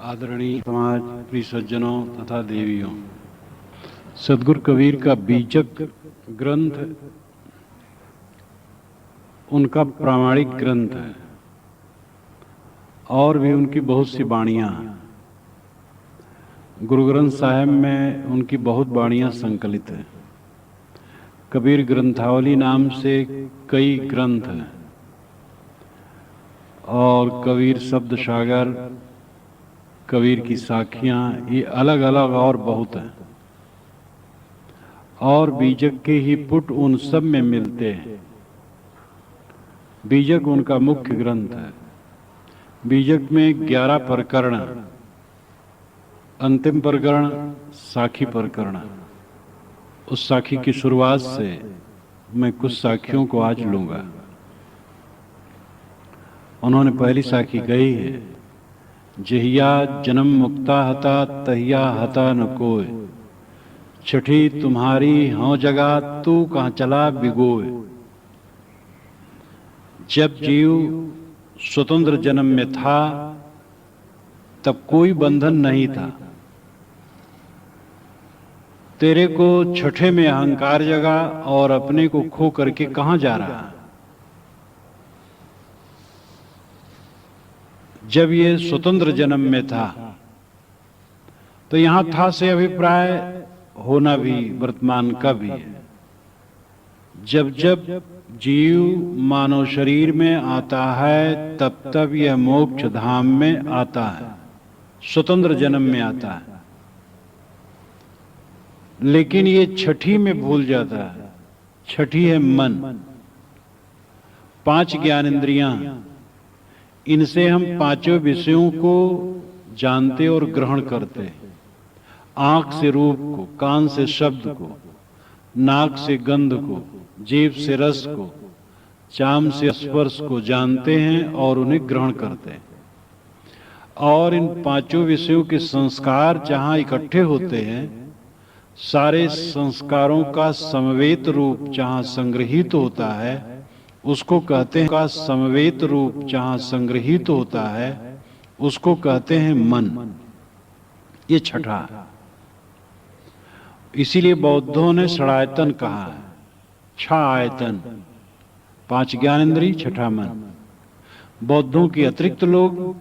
आदरणीय समाज प्रिय सज्जनों तथा देवियों, सदगुरु कबीर का बीजक ग्रंथ उनका प्रामाणिक ग्रंथ है और भी उनकी बहुत सी बाणियां। गुरु ग्रंथ साहिब में उनकी बहुत बाणियां संकलित हैं। कबीर ग्रंथावली नाम से कई ग्रंथ हैं और कबीर शब्द सागर, कबीर की साखियां, ये अलग अलग और बहुत हैं। और बीजक के ही पुट उन सब में मिलते हैं। बीजक उनका मुख्य ग्रंथ है। बीजक में 11 प्रकरण, अंतिम प्रकरण साखी प्रकरण। उस साखी की शुरुआत से मैं कुछ साखियों को आज लूंगा। उन्होंने पहली साखी कही है, जहिया जन्म मुक्ता हता तहिया हता न कोय, छठी तुम्हारी हौ जगह तू कहाँ चला बिगोय। जब जीव स्वतंत्र जन्म में था तब कोई बंधन नहीं था। तेरे को छठे में अहंकार जगा और अपने को खो करके कहां जा रहा है। जब ये स्वतंत्र जन्म में था तो यहां था से अभिप्राय होना भी वर्तमान का भी है। जब जब जीव मानव शरीर में आता है तब तब यह मोक्ष धाम में आता है, स्वतंत्र जन्म में आता है। लेकिन ये छठी में भूल जाता है। छठी है मन। 5 ज्ञानेंद्रियां, इनसे हम पांचों विषयों को जानते और ग्रहण करते। आंख से रूप को, कान से शब्द को, नाक से गंध को, जीभ से रस को, चाम से स्पर्श को जानते हैं और उन्हें ग्रहण करते हैं। और इन पांचों विषयों के संस्कार जहां इकट्ठे होते हैं, सारे संस्कारों का समवेत रूप जहां संग्रहित होता है, उसको कहते हैं का समवेत रूप जहां संग्रहित होता है उसको कहते हैं मन। ये छठा। इसीलिए बौद्धों ने षडायतन कहा है, 6 आयतन, 5 ज्ञानेंद्रिय, छठा मन। बौद्धों के अतिरिक्त लोग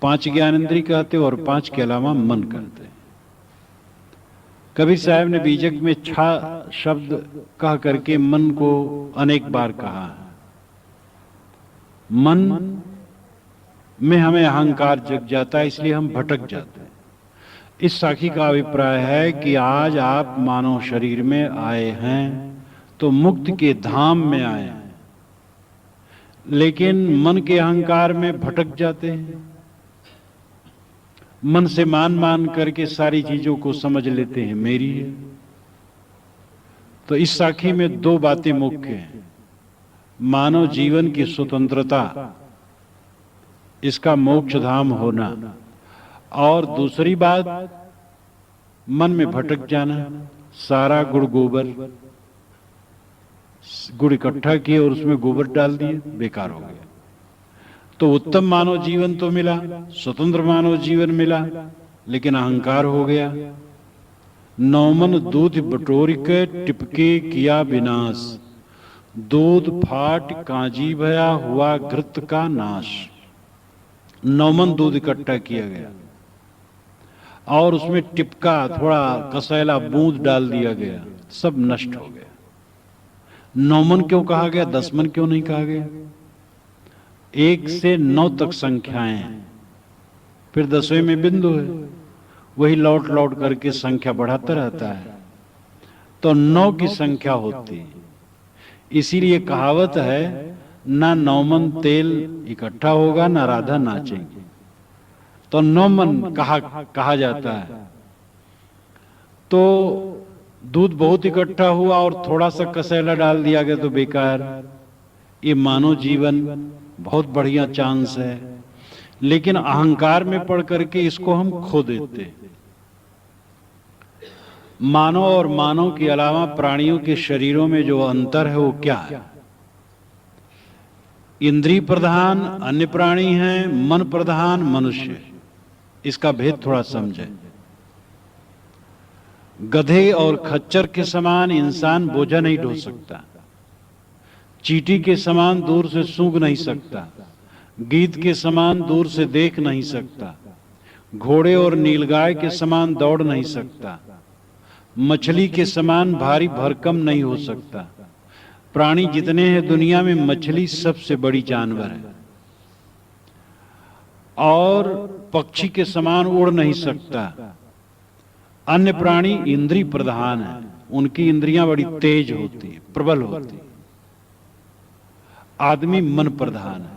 5 ज्ञानेंद्रिय कहते और 5 के अलावा मन कहते। कबीर साहब ने बीजक में 6 शब्द कह करके मन को अनेक बार कहा है। मन में हमें अहंकार जग जाता है, इसलिए हम भटक जाते हैं। इस साखी का अभिप्राय है कि आज आप मानव शरीर में आए हैं तो मुक्त के धाम में आए हैं, लेकिन मन के अहंकार में भटक जाते हैं। मन से मान करके सारी चीजों को समझ लेते हैं मेरी है। तो इस साखी में 2 बातें मुख्य हैं। मानव जीवन की स्वतंत्रता, इसका मोक्ष धाम होना, और दूसरी बात मन में भटक जाना। सारा गुड़ गोबर, गुड़ इकट्ठा किए और उसमें गोबर डाल दिए, बेकार हो गया। तो उत्तम मानव जीवन तो मिला, स्वतंत्र मानव जीवन मिला, लेकिन अहंकार हो गया। नौमन दूध बटोर के टिपके किया विनाश, दूध फाट कांजी भया हुआ घृत का नाश। 9 मन दूध इकट्ठा किया गया और उसमें टिपका, थोड़ा कसैला बूंद डाल दिया गया, सब नष्ट हो गया। 9 मन क्यों कहा गया, 10 मन क्यों नहीं कहा गया? 1 से 9 तक संख्याएं हैं, फिर 10वें में बिंदु है, वही लौट लौट करके संख्या बढ़ाता रहता है, तो 9 की संख्या होती है। इसीलिए कहावत है, ना 9 मन तेल इकट्ठा होगा ना राधा नाचेंगे। तो 9 मन कहा जाता है। तो दूध बहुत इकट्ठा हुआ और थोड़ा सा कसैला डाल दिया गया तो बेकार। ये मानव जीवन बहुत बढ़िया चांस है, लेकिन अहंकार में पड़ करके इसको हम खो देते। मानव और मानव के अलावा प्राणियों के शरीरों में जो अंतर है वो क्या है? इंद्रिय प्रधान अन्य प्राणी हैं, मन प्रधान मनुष्य। इसका भेद थोड़ा समझें। गधे और खच्चर के समान इंसान बोझा नहीं ढो सकता, चींटी के समान दूर से सूंघ नहीं सकता, गीध के समान दूर से देख नहीं सकता, घोड़े और नीलगाय के समान दौड़ नहीं सकता, मछली के समान भारी भरकम नहीं हो सकता। प्राणी जितने हैं दुनिया में मछली सबसे बड़ी जानवर है, और पक्षी के समान उड़ नहीं सकता। अन्य प्राणी इंद्रिय प्रधान है, उनकी इंद्रियां बड़ी तेज होती है, प्रबल होती है। आदमी मन प्रधान है,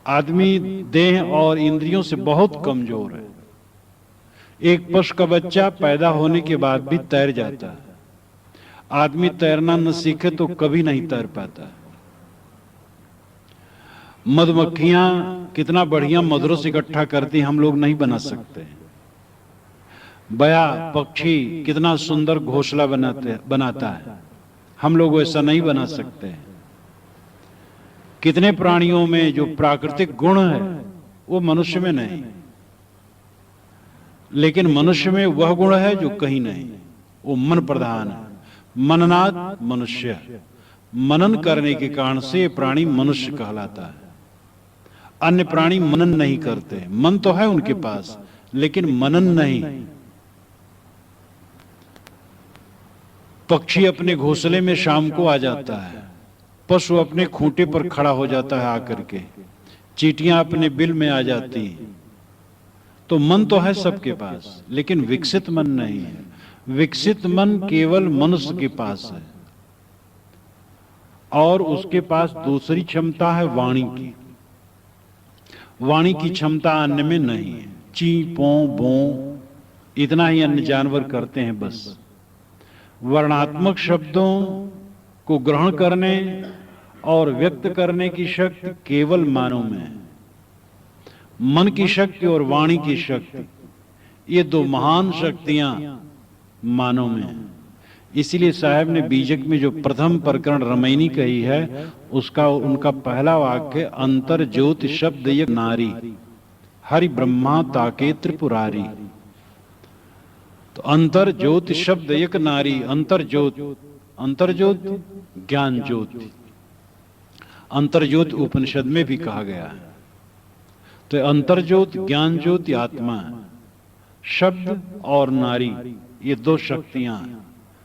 आदमी देह और इंद्रियों से बहुत कमजोर है। एक पशु का बच्चा पैदा होने के बाद भी तैर जाता है, आदमी तैरना न सीखे तो कभी नहीं तैर पाता। मधुमक्खियां कितना बढ़िया मधुरस इकट्ठा करती, हम लोग नहीं बना सकते। बया पक्षी कितना सुंदर घोंसला बनाता है, हम लोग वैसा नहीं बना सकते। कितने प्राणियों में जो प्राकृतिक गुण है वो मनुष्य में नहीं, लेकिन मनुष्य में वह गुण है जो कहीं नहीं, वो मन प्रधान है। मननात् मनुष्य, मनन करने के कारण से प्राणी मनुष्य कहलाता है। अन्य प्राणी मनन नहीं करते, मन तो है उनके पास लेकिन मनन नहीं। पक्षी अपने घोंसले में शाम को आ जाता है, पशु अपने खूंटे पर खड़ा हो जाता है आकर के, चींटियां अपने बिल में आ जाती। तो मन तो है सबके पास लेकिन विकसित मन नहीं है। विकसित मन केवल मनुष्य के पास है, और उसके पास दूसरी क्षमता है वाणी की। वाणी की क्षमता अन्य में नहीं है। ची पो बो इतना ही अन्य जानवर करते हैं बस। वर्णात्मक शब्दों को ग्रहण करने और व्यक्त करने की शक्ति केवल मानव में है। मन की शक्ति और वाणी की शक्ति, ये दो महान शक्तियां मानव में है। इसीलिए साहब ने बीजक में जो प्रथम प्रकरण रमैनी कही है, उसका उनका पहला वाक्य अंतर ज्योति शब्द एक नारी हरि ब्रह्मा ताके त्रिपुरारी। तो अंतर ज्योति शब्द एक नारी, अंतर ज्योति ज्ञान ज्योति, अंतर ज्योति उपनिषद में भी कहा गया है। तो अंतर ज्योति ज्ञान ज्योति आत्मा है। शब्द और नारी ये दो शक्तियां हैं,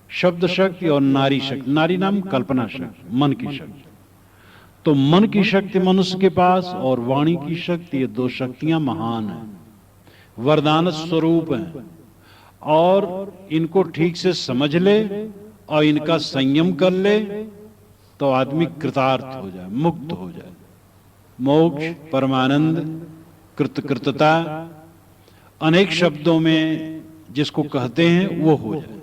शब्द शक्ति और नारी शक्ति। नारी नाम कल्पना शक्ति, मन की शक्ति। तो मन की शक्ति मनुष्य के पास और वाणी की शक्ति, ये दो शक्तियां महान हैं, वरदान स्वरूप हैं। और इनको ठीक से समझ ले और इनका संयम कर ले तो आदमी कृतार्थ हो जाए, मुक्त हो जाए। मोक्ष, परमानंद, कृतकृतता, अनेक शब्दों में जिसको कहते हैं वो हो जाए।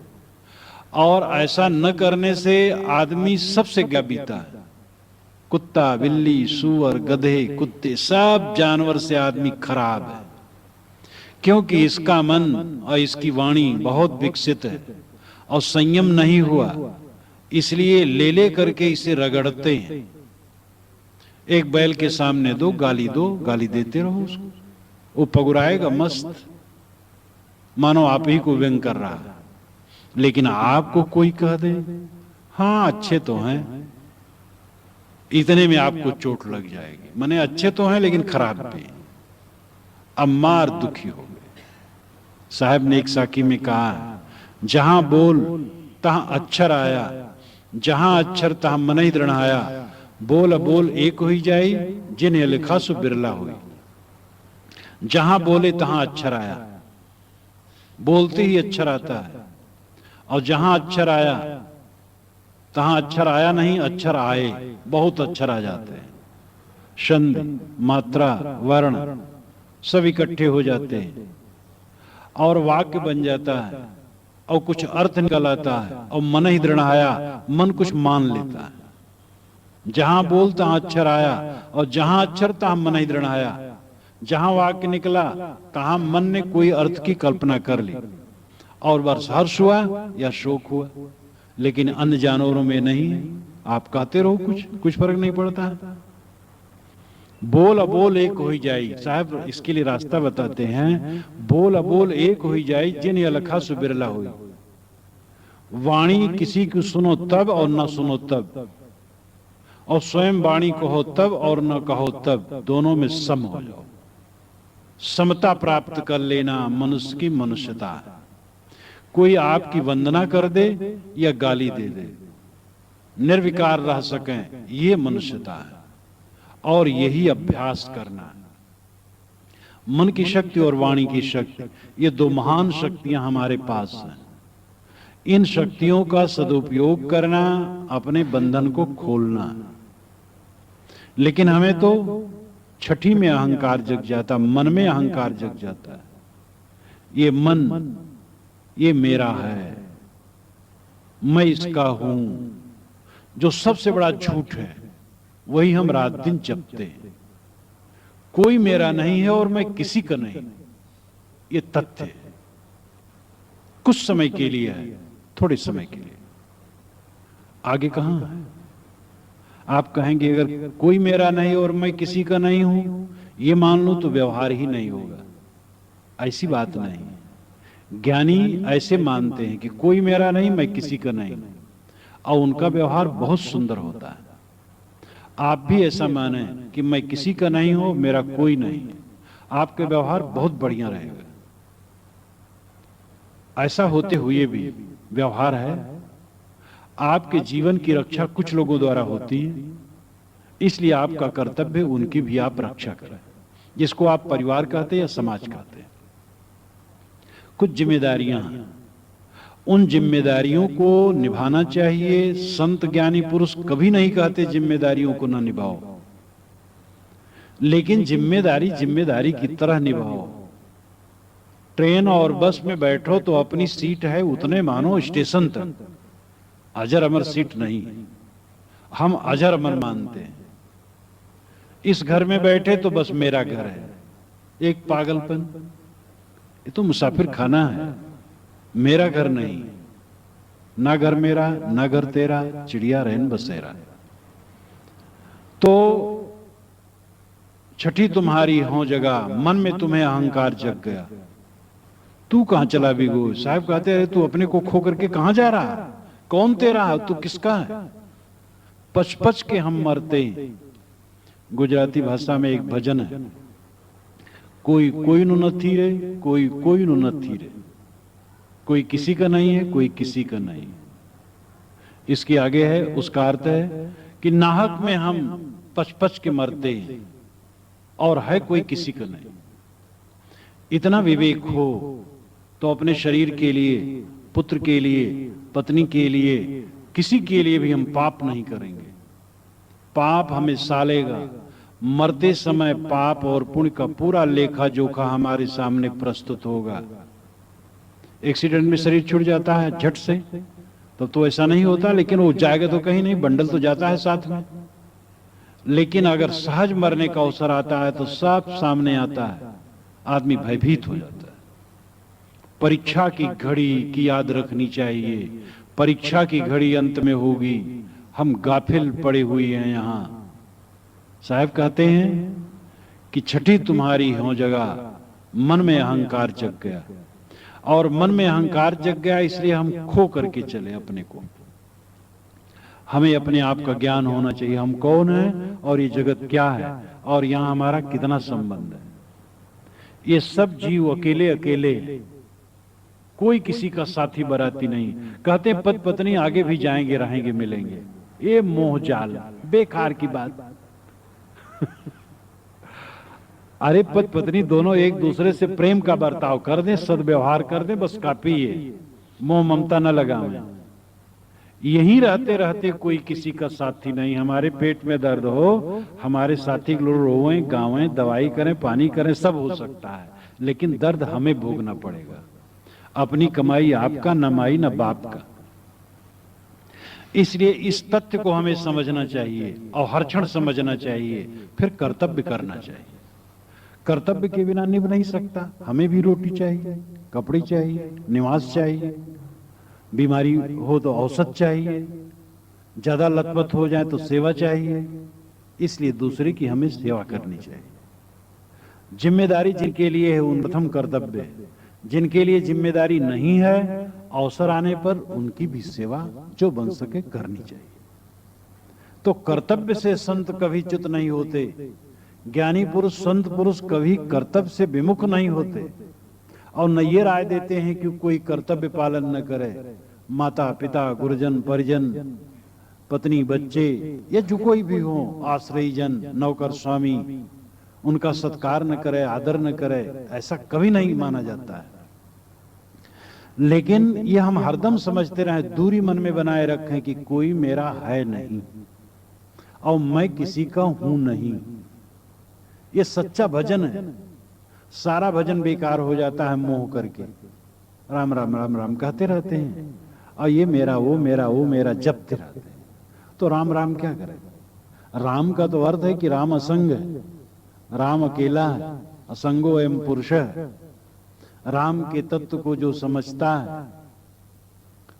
और ऐसा न करने से आदमी सबसे गबीता है। कुत्ता, बिल्ली, सूअर, गधे, कुत्ते, सब जानवर से आदमी खराब है, क्योंकि इसका मन और इसकी वाणी बहुत विकसित है और संयम नहीं हुआ, इसलिए ले करके इसे रगड़ते हैं। एक बैल के सामने दो, गाली देते रहो उसको, वो पगुराएगा मस्त, मानो आप ही को व्यंग कर रहा है। लेकिन आपको कोई कह दे हाँ अच्छे तो हैं, इतने में आपको चोट लग जाएगी। माने अच्छे तो हैं लेकिन खराब भी। अब मार दुखी हो गए। साहब ने एक साकी में कहा, जहां बोल तहां अक्षर आया, जहां अक्षर तहां मन ही दृढ़ आया। बोल बोल एक हो जाई, जिन्हें लिखा सो बिरला हुई। जहां बोले तहां अक्षर आया, बोलते ही अक्षर आता है। और जहां अक्षर आया तहां अक्षर आया नहीं, अक्षर आए, बहुत अक्षर आ जाते हैं। छंद, मात्रा, वर्ण सब इकट्ठे हो जाते हैं और वाक्य बन जाता है और कुछ अर्थ निकल आता है। और मन ही दृढ़ आया, मन कुछ मान लेता है। जहां बोल तहां अक्षर आया, और जहां अक्षर तहां मन ही दृढ़ आया। जहां वाक्य निकला तहां मन ने कोई अर्थ की कल्पना कर ली और बस हर्ष हुआ या शोक हुआ। लेकिन अन्य जानवरों में नहीं है। आप कहते रहो कुछ फर्क नहीं पड़ता। बोल अबोल एक हो जाई। साहब इसके लिए रास्ता बताते हैं, बोल अबोल एक हो जाई, जिन अलखा सु बिरला हुई। वाणी किसी की सुनो तब और न सुनो तब, और स्वयं वाणी कहो तब और न कहो तब, दोनों में सम हो जाओ। समता प्राप्त कर लेना मनुष्य की मनुष्यता है। कोई आपकी वंदना कर दे या गाली दे दे, निर्विकार रह सकें, ये मनुष्यता है। और यही अभ्यास करना है। मन की शक्ति और वाणी की शक्ति, ये दो महान शक्तियां हमारे पास हैं। इन शक्तियों का सदुपयोग करना, अपने बंधन को खोलना। लेकिन हमें तो छठी में अहंकार जग जाता, मन में अहंकार जग जाता है। ये मन, ये मेरा है, मैं इसका हूं, जो सबसे बड़ा झूठ है। वही हम रात दिन जपते हैं। कोई मेरा नहीं है और मैं किसी का नहीं, ये तथ्य है। कुछ समय के लिए है, थोड़े समय के लिए, आगे कहां है। आप कहेंगे अगर कोई मेरा नहीं और मैं किसी का नहीं हूं, ये मान लूं तो व्यवहार ही नहीं होगा। ऐसी बात नहीं। ज्ञानी ऐसे मानते हैं कि कोई मेरा नहीं, मैं किसी का नहीं, और उनका व्यवहार बहुत सुंदर होता है। आप भी ऐसा माने कि मैं किसी का नहीं हूं, मेरा कोई नहीं, आपके व्यवहार बहुत बढ़िया रहेगा। ऐसा होते हुए भी व्यवहार है। आपके जीवन की रक्षा कुछ लोगों द्वारा होती है, इसलिए आपका कर्तव्य उनकी भी आप रक्षा करें, जिसको आप परिवार कहते हैं या समाज कहते हैं। कुछ जिम्मेदारियां हैं, उन जिम्मेदारियों को निभाना चाहिए। संत ज्ञानी पुरुष कभी नहीं कहते जिम्मेदारियों को ना निभाओ, लेकिन जिम्मेदारी जिम्मेदारी की तरह निभाओ। ट्रेन और बस में बैठो तो अपनी सीट है उतने मानो स्टेशन तक, अजर अमर सीट नहीं। हम अजर अमर मानते हैं। इस घर में बैठे तो बस मेरा घर है, एक पागलपन। ये तो मुसाफिर खाना है, मेरा घर नहीं। ना घर मेरा, ना घर तेरा, चिड़िया रहन बसेरा। तो छठी तुम्हारी हो जगह, मन में तुम्हें अहंकार जग गया। तू कहां चला बिगो। साहब कहते हैं तू अपने को खो करके कहां जा रहा है, कौन तेरा है, तू किसका है। पच पच के हम मरते। गुजराती भाषा में एक भजन है, कोई कोई नु नथी रे, कोई कोई नु नथी रे। कोई किसी का नहीं है, कोई किसी का नहीं। इसके आगे है, उसका अर्थ है कि नाहक में हम पच पच के मरते हैं और है कोई किसी का नहीं। इतना विवेक हो तो अपने शरीर के लिए, पुत्र के लिए, पत्नी के लिए, किसी के लिए भी हम पाप नहीं करेंगे। पाप हमें सालेगा। मरते समय पाप और पुण्य का पूरा लेखा जोखा हमारे सामने प्रस्तुत होगा। एक्सीडेंट में शरीर छूट जाता है झट से, तब तो ऐसा नहीं होता, लेकिन वो जाएगा तो कहीं नहीं, बंडल तो जाता है साथ में। लेकिन अगर सहज मरने का अवसर आता है तो सब सामने आता है, आदमी भयभीत हो जाता है। परीक्षा की घड़ी की याद रखनी चाहिए। परीक्षा की घड़ी अंत में होगी, हम गाफिल पड़े हुए हैं यहां। साहब कहते हैं कि छठी तुम्हारी हो जगह, मन में अहंकार जग गया। और मन में अहंकार जग गया इसलिए हम खो करके चले अपने को। हमें अपने आप का ज्ञान होना चाहिए, हम कौन हैं और ये जगत क्या है और यहां हमारा कितना संबंध है। ये सब जीव अकेले अकेले, कोई किसी का साथी बराती नहीं। कहते हैं पति पत्नी आगे भी जाएंगे, रहेंगे, मिलेंगे। ये मोह जाल, बेकार की बात। अरे पति पत्नी दोनों एक दूसरे से प्रेम का बर्ताव कर दें, सद्व्यवहार कर दें, बस काफी है। मोह ममता न लगाएं। यहीं रहते रहते कोई किसी का साथी नहीं। हमारे पेट में दर्द हो, हमारे साथी लोग रोएं, गावें, दवाई करें, पानी करें, सब हो सकता है, लेकिन दर्द हमें भोगना पड़ेगा। अपनी कमाई आपका, न माई न बाप का। इसलिए इस तथ्य को हमें समझना चाहिए और हर क्षण समझना चाहिए, फिर कर्तव्य करना चाहिए। कर्तव्य के बिना निभ नहीं सकता। हमें भी रोटी चाहिए, कपड़े चाहिए, निवास चाहिए, बीमारी हो तो औषध चाहिए, ज्यादा लतपत हो जाए तो सेवा चाहिए, इसलिए दूसरे की हमें सेवा करनी चाहिए। जिम्मेदारी जिनके लिए है उन प्रथम कर्तव्य है, जिनके लिए जिम्मेदारी नहीं है अवसर आने पर उनकी भी सेवा जो बन सके करनी चाहिए। तो कर्तव्य से संत कभी च्युत नहीं होते, ज्ञानी पुरुष संत पुरुष कभी कर्तव्य से विमुख नहीं होते और न ये राय देते हैं कि कोई कर्तव्य पालन न करे, माता पिता गुरुजन परिजन पत्नी बच्चे या जो कोई भी हो आश्रयजन नौकर स्वामी उनका सत्कार न करे आदर न करे, ऐसा कभी नहीं माना जाता है। लेकिन ये हम हरदम समझते रहे, दूरी मन में बनाए रखें कि कोई मेरा है नहीं और मैं किसी का हूं नहीं। ये सच्चा भजन है। सारा भजन बेकार हो जाता है मोह करके, राम राम राम राम कहते रहते हैं और ये मेरा वो मेरा वो मेरा जपते रहते हैं। तो राम राम क्या करें? राम का तो अर्थ है कि राम असंग है, राम अकेला है, असंगो एवं पुरुष है। राम के तत्व को जो समझता है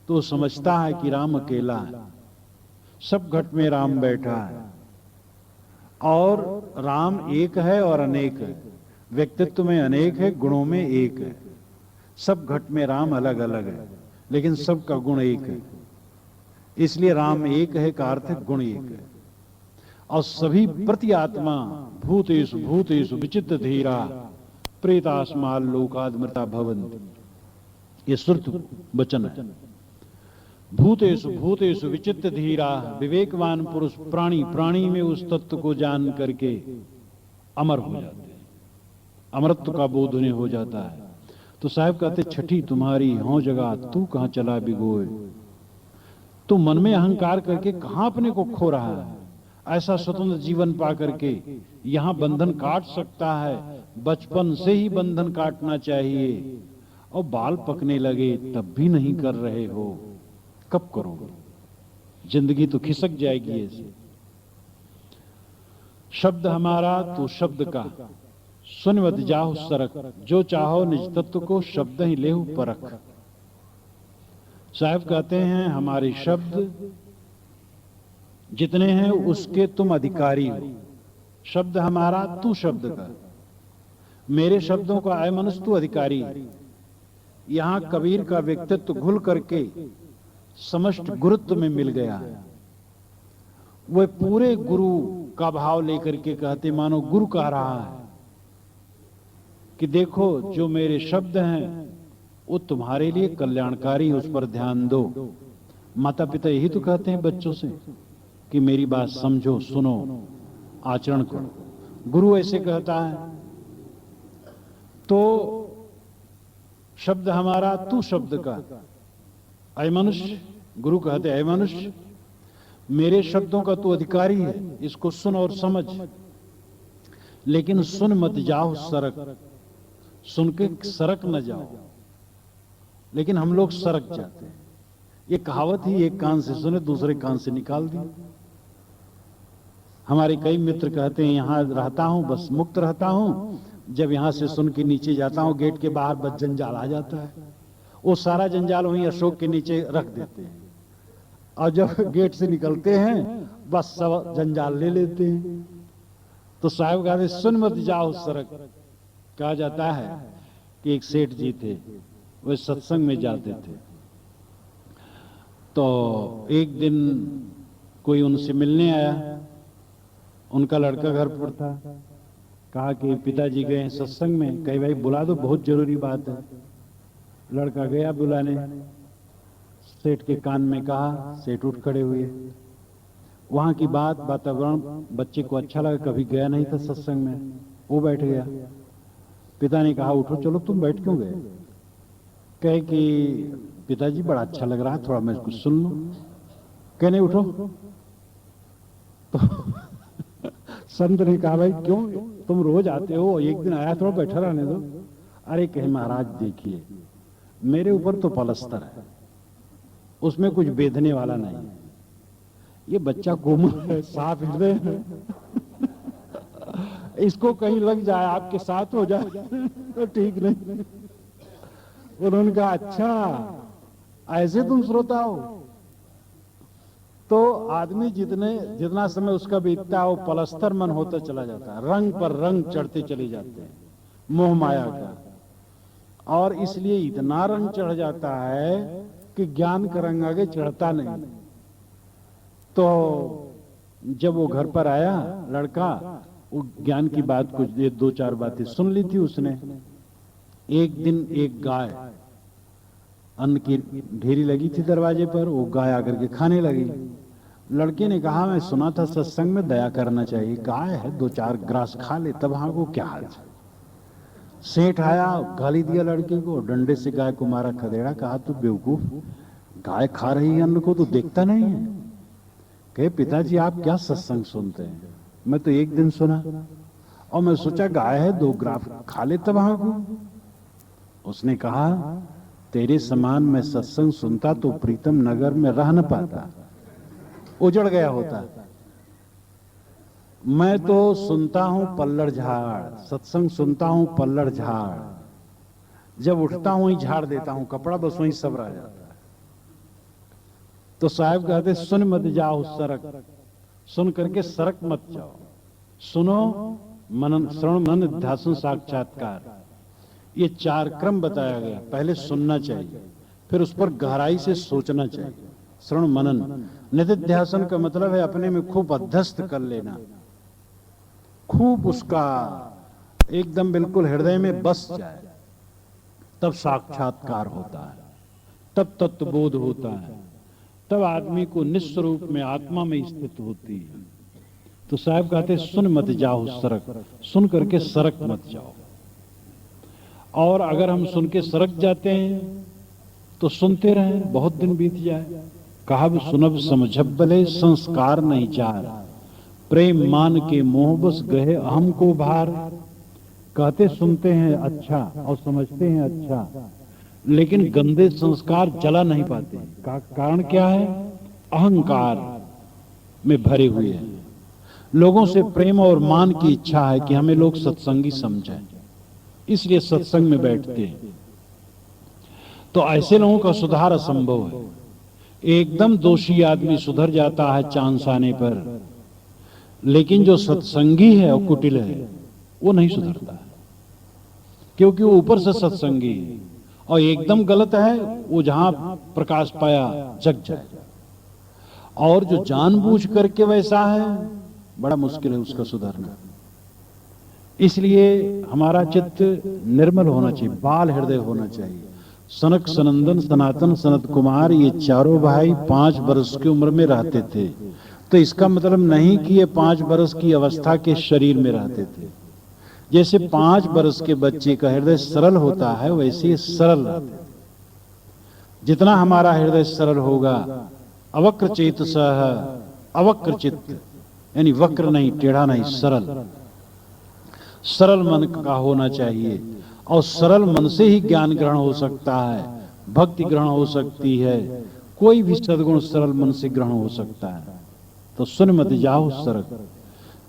तो समझता है कि राम अकेला है, सब घट में राम बैठा है और राम एक है और अनेक है, व्यक्तित्व में अनेक है, गुणों में एक है। सब घट में राम अलग अलग है लेकिन सबका गुण एक है, इसलिए राम एक है का अर्थ गुण एक है। और सभी प्रति आत्मा भूतेषु भूतेषु विचित्र धीरा प्रेतास्माल लोकादमृता भवन्ति, ये श्रुत वचन है। भूतेषु भूतेषु विचित्र धीरा, विवेकवान पुरुष प्राणी प्राणी में उस तत्व को जान करके अमर हो जाते हैं, अमरत्व का बोध उन्हें हो जाता है। तो साहब कहते छठी तुम्हारी हो जगह तू कहां चला बिगोए, तू मन में अहंकार करके कहां अपने को खो रहा है। ऐसा स्वतंत्र जीवन पा करके यहां बंधन काट सकता है, बचपन से ही बंधन काटना चाहिए और बाल पकने लगे तब भी नहीं कर रहे हो, कब करोगे? जिंदगी तो खिसक जाएगी ऐसे। शब्द हमारा तो शब्द का, सुनवत जाहो सरक, जो चाहो निज तत्व को शब्द ही लेहु परख। साहब कहते हैं हमारे शब्द जितने हैं उसके तुम अधिकारी हो। शब्द हमारा तू शब्द का, मेरे शब्दों का आय मनुष्य तू अधिकारी है। यहां कबीर का व्यक्तित्व घुल करके समष्ट गुरुत्व में मिल गया है। वह पूरे गुरु का भाव लेकर के कहते मानो गुरु कह रहा है कि देखो जो मेरे शब्द हैं वो तुम्हारे लिए कल्याणकारी, उस पर ध्यान दो। माता पिता यही तो कहते हैं बच्चों से कि मेरी बात समझो, सुनो, आचरण करो। गुरु ऐसे कहता है। तो शब्द हमारा तू शब्द का, अय मनुष्य, गुरु कहते अय मनुष्य मेरे शब्दों का तू अधिकारी है, इसको सुन और समझ, लेकिन सुन मत जाओ सरक, सुन के सरक न जाओ। लेकिन हम लोग सरक जाते हैं। ये कहावत ही एक कान से सुने दूसरे कान से निकाल दी। हमारे कई मित्र कहते हैं यहां रहता हूं बस मुक्त रहता हूं, जब यहां से सुन के नीचे जाता हूं गेट के बाहर बस जंजाल आ जाता है। वो सारा जंजाल वहीं अशोक के नीचे रख देते हैं और जब गेट से निकलते हैं बस सब जंजाल ले लेते हैं। तो साहब कहते सुन मत जाओ सरक। कहा जाता है कि एक सेठ जी थे, वे सत्संग में जाते थे। तो एक दिन कोई उनसे मिलने आया, उनका लड़का घर पर था। कहा कि पिताजी गए हैं सत्संग में, कहे भाई बुला दो, बहुत जरूरी बात है। लड़का गया बुलाने, सेठ के कान में कहा, सेठ उठ खड़े हुए। वहां की बात वातावरण बच्चे को अच्छा लगा, कभी गया नहीं था सत्संग में, वो बैठ गया। पिता ने कहा उठो चलो, तुम बैठ क्यों गए? कहे कि पिताजी बड़ा अच्छा लग रहा है, थोड़ा मैं कुछ सुन लूं। कहने उठो। तो संत ने कहा भाई क्यों, तुम रोज आते हो, एक दिन आया थोड़ा बैठा रहने दो। अरे कहे महाराज देखिए मेरे ऊपर तो पलस्तर है, उसमें कुछ बेधने वाला नहीं है। ये बच्चा कोमल है, साफ हृदय है, इसको कहीं लग जाए, आपके साथ हो जाए तो ठीक नहीं। उन्होंने कहा अच्छा ऐसे तुम श्रोता हो? तो आदमी जितना समय उसका बीतता है वो पलस्तर मन होता चला जाता है, रंग पर रंग चढ़ते चले जाते हैं मोह माया का। और इसलिए इतना रंग चढ़ जाता है कि ज्ञान का रंग आगे चढ़ता नहीं। तो जब वो घर पर आया लड़का, वो ज्ञान की बात कुछ 2-4 बातें सुन ली थी उसने। एक दिन एक गाय, अन्न की ढेरी लगी थी दरवाजे पर, वो गाय आकर के खाने लगी। लड़के ने कहा मैं सुना था सत्संग में दया करना चाहिए, गाय है 2-4 ग्रास खा ले, तब हाँ को क्या हाल है। सेठ आया, गाली दिया लड़के को, डंडे से गाय को मारा खदेड़ा, कहा तू बेवकूफ, गाय खा रही है अन्न को तो देखता नहीं है। कहे पिताजी आप क्या सत्संग सुनते हैं, मैं तो एक दिन सुना और मैं सोचा गाय है 2 ग्रास खा ले तब हाँ को। उसने कहा तेरे समान मैं सत्संग सुनता तो प्रीतम नगर में रह न पाता, उजड़ गया होता। मैं तो सुनता हूं पल्लड़ झाड़, सत्संग सुनता हूं पल्लड़ झाड़, जब उठता हूं ही झाड़ देता हूं कपड़ा, बस वहीं सब रह जाता है। तो साहब कहते सुन मत जाओ सरक, सुन करके सरक मत जाओ, सुनो मनन श्रवण मनन निध्यासन साक्षात्कार, ये 4 क्रम बताया गया। पहले सुनना चाहिए, फिर उस पर गहराई से सोचना चाहिए, श्रवण मनन। निधिध्यासन का मतलब है अपने में खूब अध्यस्त कर लेना, खूब उसका एकदम बिल्कुल हृदय में बस जाए, तब साक्षात्कार होता है, तब तत्वबोध होता है, तब आदमी को निस्वरूप में आत्मा में स्थित होती है। तो साहब कहते सुन मत जाओ सरक, सुन करके सरक मत जाओ। और अगर हम सुन के सरक जाते हैं तो सुनते रहे, बहुत दिन बीत जाए। कहा सुनब समझबले संस्कार नहीं चार, प्रेम मान के मोह बस गए अहम को भार। कहते सुनते हैं अच्छा और समझते हैं अच्छा, लेकिन गंदे संस्कार जला नहीं पाते। कारण क्या है? अहंकार में भरे हुए हैं। लोगों से प्रेम और मान की इच्छा है कि हमें लोग सत्संगी समझें, इसलिए सत्संग में बैठते हैं। तो ऐसे लोगों का सुधार असंभव है। एकदम दोषी आदमी सुधर जाता है चांस आने पर, लेकिन जो सत्संगी है और कुटिल है वो नहीं सुधरता है, क्योंकि वो ऊपर से सत्संगी है और एकदम गलत है वो जहां प्रकाश पाया जग जाए। और जो जानबूझ करके वैसा है बड़ा मुश्किल है उसका सुधरना। इसलिए हमारा चित्त निर्मल होना चाहिए, बाल हृदय होना चाहिए। सनक सनंदन सनातन सनत कुमार ये चारों भाई 5 वर्ष की उम्र में रहते थे। तो इसका मतलब नहीं कि ये 5 वर्ष की अवस्था के शरीर में रहते थे। जैसे 5 वर्ष के बच्चे का हृदय सरल होता है वैसे ये सरल रहते थे। जितना हमारा हृदय सरल होगा, अवक्र चेतसः, अवक्र चित्त यानी वक्र नहीं, टेढ़ा नहीं, सरल सरल मन का होना चाहिए। और सरल मन से ही ज्ञान ग्रहण हो सकता है, भक्ति ग्रहण हो सकती है, कोई भी सद्गुण सरल मन से ग्रहण हो सकता है। तो सुन मत जाओ सरक,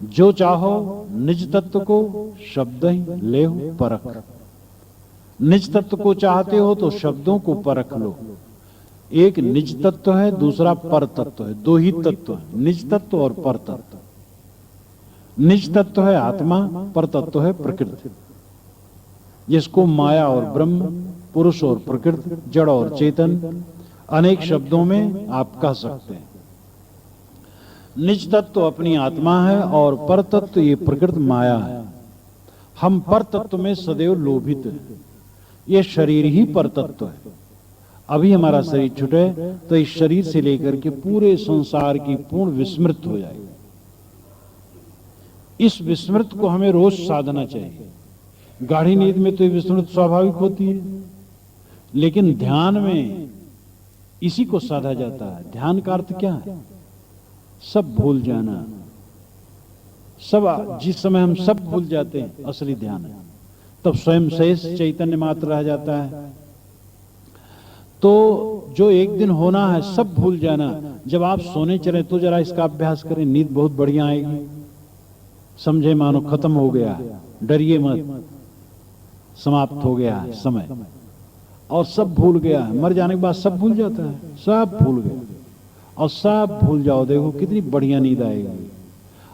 जो चाहो निज तत्व को शब्द ही ले परख। निज तत्व को चाहते हो तो शब्दों को परख लो। एक निज तत्व है, दूसरा पर तत्व है, 2 ही तत्व है, निज तत्व और पर तत्व। निज तत्व है आत्मा, पर तत्व है प्रकृति, जिसको माया और ब्रह्म, पुरुष और प्रकृति, जड़ और चेतन अनेक शब्दों में आप कह सकते हैं। निज तत्व अपनी आत्मा है और पर तत्व ये प्रकृति माया है। हम पर तत्व में सदैव लोभित हैं। ये शरीर ही पर तत्व है। अभी हमारा शरीर छूटे तो इस शरीर से लेकर के पूरे संसार की पूर्ण विस्मृत हो जाएगी। इस विस्मृत को हमें रोज साधना चाहिए। गाढ़ी नींद में तो ये विस्मृत स्वाभाविक होती है, लेकिन ध्यान में इसी को साधा जाता है। ध्यान का अर्थ क्या है? सब भूल जाना। सब जिस समय हम सब भूल जाते हैं असली ध्यान है, तब स्वयं शेष चैतन्य मात्र रह जाता है। तो जो एक दिन होना है सब भूल जाना। जब आप सोने चले तो जरा इसका अभ्यास करें, नींद बहुत बढ़िया आएगी। समझे मानो खत्म हो गया, डरिए मत, समाप्त हो गया है समय और सब भूल गया है। मर जाने के बाद सब भूल जाता है, सब भूल गया। और सब भूल जाओ। देखो कितनी बढ़िया नींद आएगी।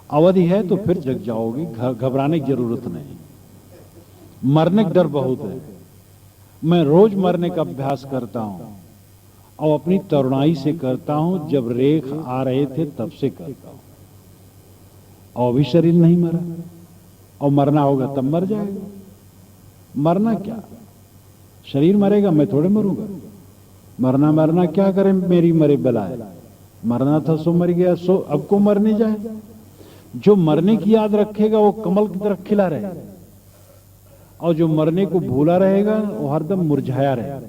अवधि है तो फिर जग जाओगे, घबराने की जरूरत नहीं। मरने का डर बहुत है। मैं रोज मरने का अभ्यास करता हूं और अपनी तरुणाई से करता हूं, जब रेख आ रहे थे तब से करता हूं। और भी शरीर नहीं मरा, और मरना होगा तब मर जाएगा। मरना क्या, शरीर मरेगा, मैं थोड़े मरूंगा। मरना क्या करें, मेरी मरे बलाए। मरना था सो मर गया, सो अब को मरने जाए। जो मरने की याद रखेगा वो कमल की तरफ खिला रहेगा, और जो मरने को भूला रहेगा वो हरदम मुरझाया रहेगा।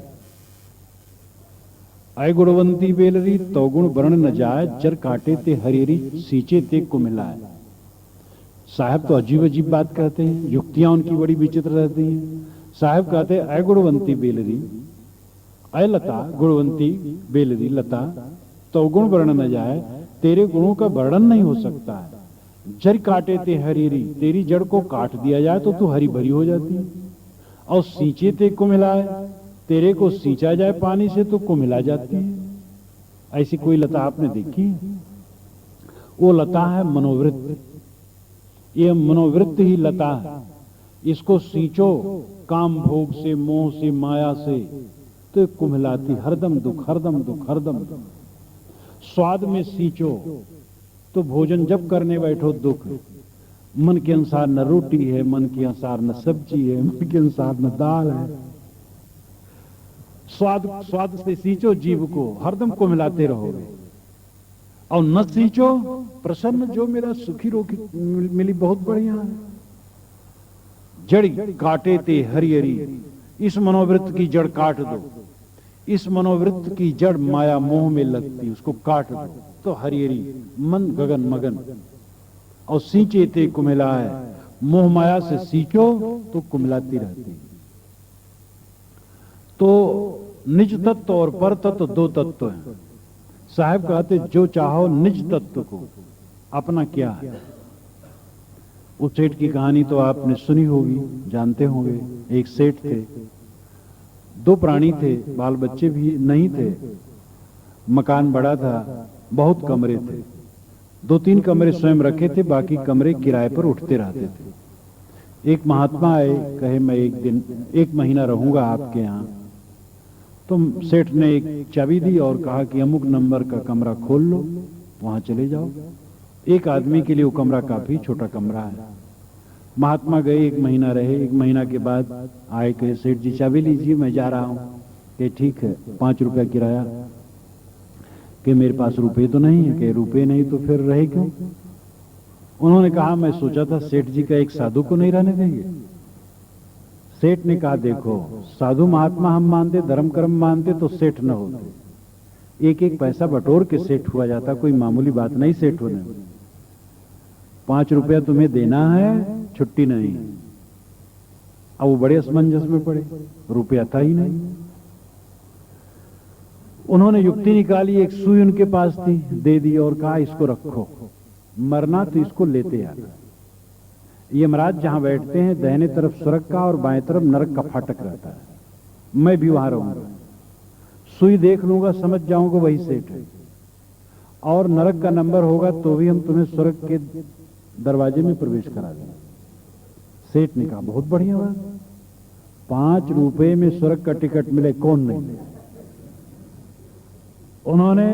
आय गुणवंती बेलरी तो गुण वर्ण न जाए, जर काटे ते हरियरी सींचे ते को मिलाए। साहब तो अजीब अजीब बात कहते हैं, युक्तियां उनकी बड़ी विचित्र रहती हैं। साहब कहते हैं, अय गुणवंती बेलरी, अय लता गुणवंती बेलरी लता, तो गुण वर्ण न जाए, तेरे गुणों का वर्णन नहीं हो सकता है। जड़ काटे ते हरीरी, तेरी जड़ को काट दिया जाए तो तू हरी भरी हो जाती है। और सींचे ते को मिलाए, तेरे को सींचा जाए पानी से तो को मिला जाती है। ऐसी कोई लता आपने देखी? वो लता है मनोवृत्त। ये मनोवृत्त ही लता है। इसको सींचो काम भोग से, मोह से, माया से, तो कुम्हलाती, हरदम दुख, हरदम दुख, हरदम दुख। स्वाद में सींचो तो भोजन जब करने बैठो दुख। मन के अनुसार न रोटी है, मन के अनुसार न सब्जी है, मन के अनुसार न दाल है। स्वाद से सींचो जीव को, हरदम को मिलाते रहोगे। और न सींचो प्रसन्न, जो मेरा सुखी रोगी मिली बहुत बढ़िया है। जड़ काटे ते हरियरी, इस मनोवृत्त की जड़ काट दो। इस मनोवृत्त की जड़ माया मोह में लगती, उसको काट दो तो हरियरी, मन गगन मगन। और सींचे ते कुमिलाए, मोह माया से सींचो तो कुमिलाती रहती। तो निज तत्व और पर तत्व दो तत्व हैं। साहब कहते, जो चाहो निज तत्व को, अपना क्या है। उस सेठ की कहानी तो आपने सुनी होगी, जानते होंगे। एक सेठ थे, दो प्राणी थे, बाल बच्चे भी नहीं थे। मकान बड़ा था, बहुत कमरे थे। 2-3 कमरे स्वयं रखे थे, बाकी कमरे किराए पर उठते रहते थे। एक महात्मा आए, कहे मैं एक महीना रहूंगा आपके यहाँ। तो सेठ ने एक चाबी दी और कहा कि अमुक नंबर का कमरा खोल लो, वहां चले जाओ। एक आदमी के लिए वो कमरा काफी छोटा कमरा है। महात्मा गए, 1 महीना रहे। 1 महीना के बाद आए, कहे सेठ जी चाबी लीजिए, मैं जा रहा हूं। कि ठीक है, 5 रुपया किराया। कि मेरे पास रुपए तो नहीं है। कि रुपए नहीं तो फिर रहे क्यों? उन्होंने कहा, मैं सोचा था सेठ जी का एक साधु को नहीं रहने देंगे। सेठ ने कहा, देखो साधु महात्मा हम मानते, धर्म कर्म मानते तो सेठ न होते। एक एक पैसा बटोर के सेठ हुआ जाता, कोई मामूली बात नहीं सेठ होने में। 5 रुपया तुम्हें देना है, छुट्टी नहीं। अब वो बड़े असमंजस में पड़े, रुपया था ही नहीं। उन्होंने युक्ति निकाली, एक सुई उनके पास थी, दे दी और कहा इसको रखो, मरना तो इसको लेते आना। यमराज जहां बैठते हैं, दाहिने तरफ स्वर्ग का और बाएं तरफ नरक का फाटक रहता है। मैं भी वहां रहूंगा, सुई देख लूंगा, समझ जाऊंगा वही सेठ है। और नरक का नंबर होगा तो भी हम तुम्हें स्वर्ग के दरवाजे में प्रवेश करा देंगे। सेठ ने कहा, बहुत बढ़िया बात, 5 रुपए में स्वर्ग का टिकट मिले, कौन नहीं ले। उन्होंने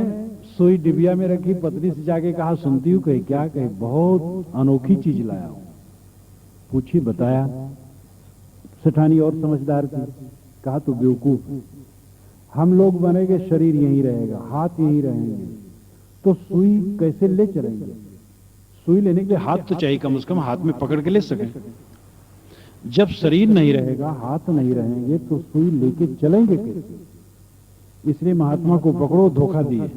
सुई डिबिया में रखी, पत्नी से जाके कहा, सुनती हूँ? कहे क्या? कहे बहुत अनोखी चीज लाया हूं। पूछी, बताया। सेठानी और समझदार थी, कहा तू बेवकूफ, हम लोग बनेंगे, शरीर यहीं रहेगा, हाथ यहीं रहेंगे, तो सुई कैसे ले चलेंगे? सुई लेने के लिए हाथ तो चाहिए, कम से कम हाथ में पकड़ के ले सके। जब शरीर नहीं रहेगा, हाथ नहीं रहेंगे, तो सुई लेके चलेंगे कैसे? इसलिए महात्मा को पकड़ो, धोखा दिए।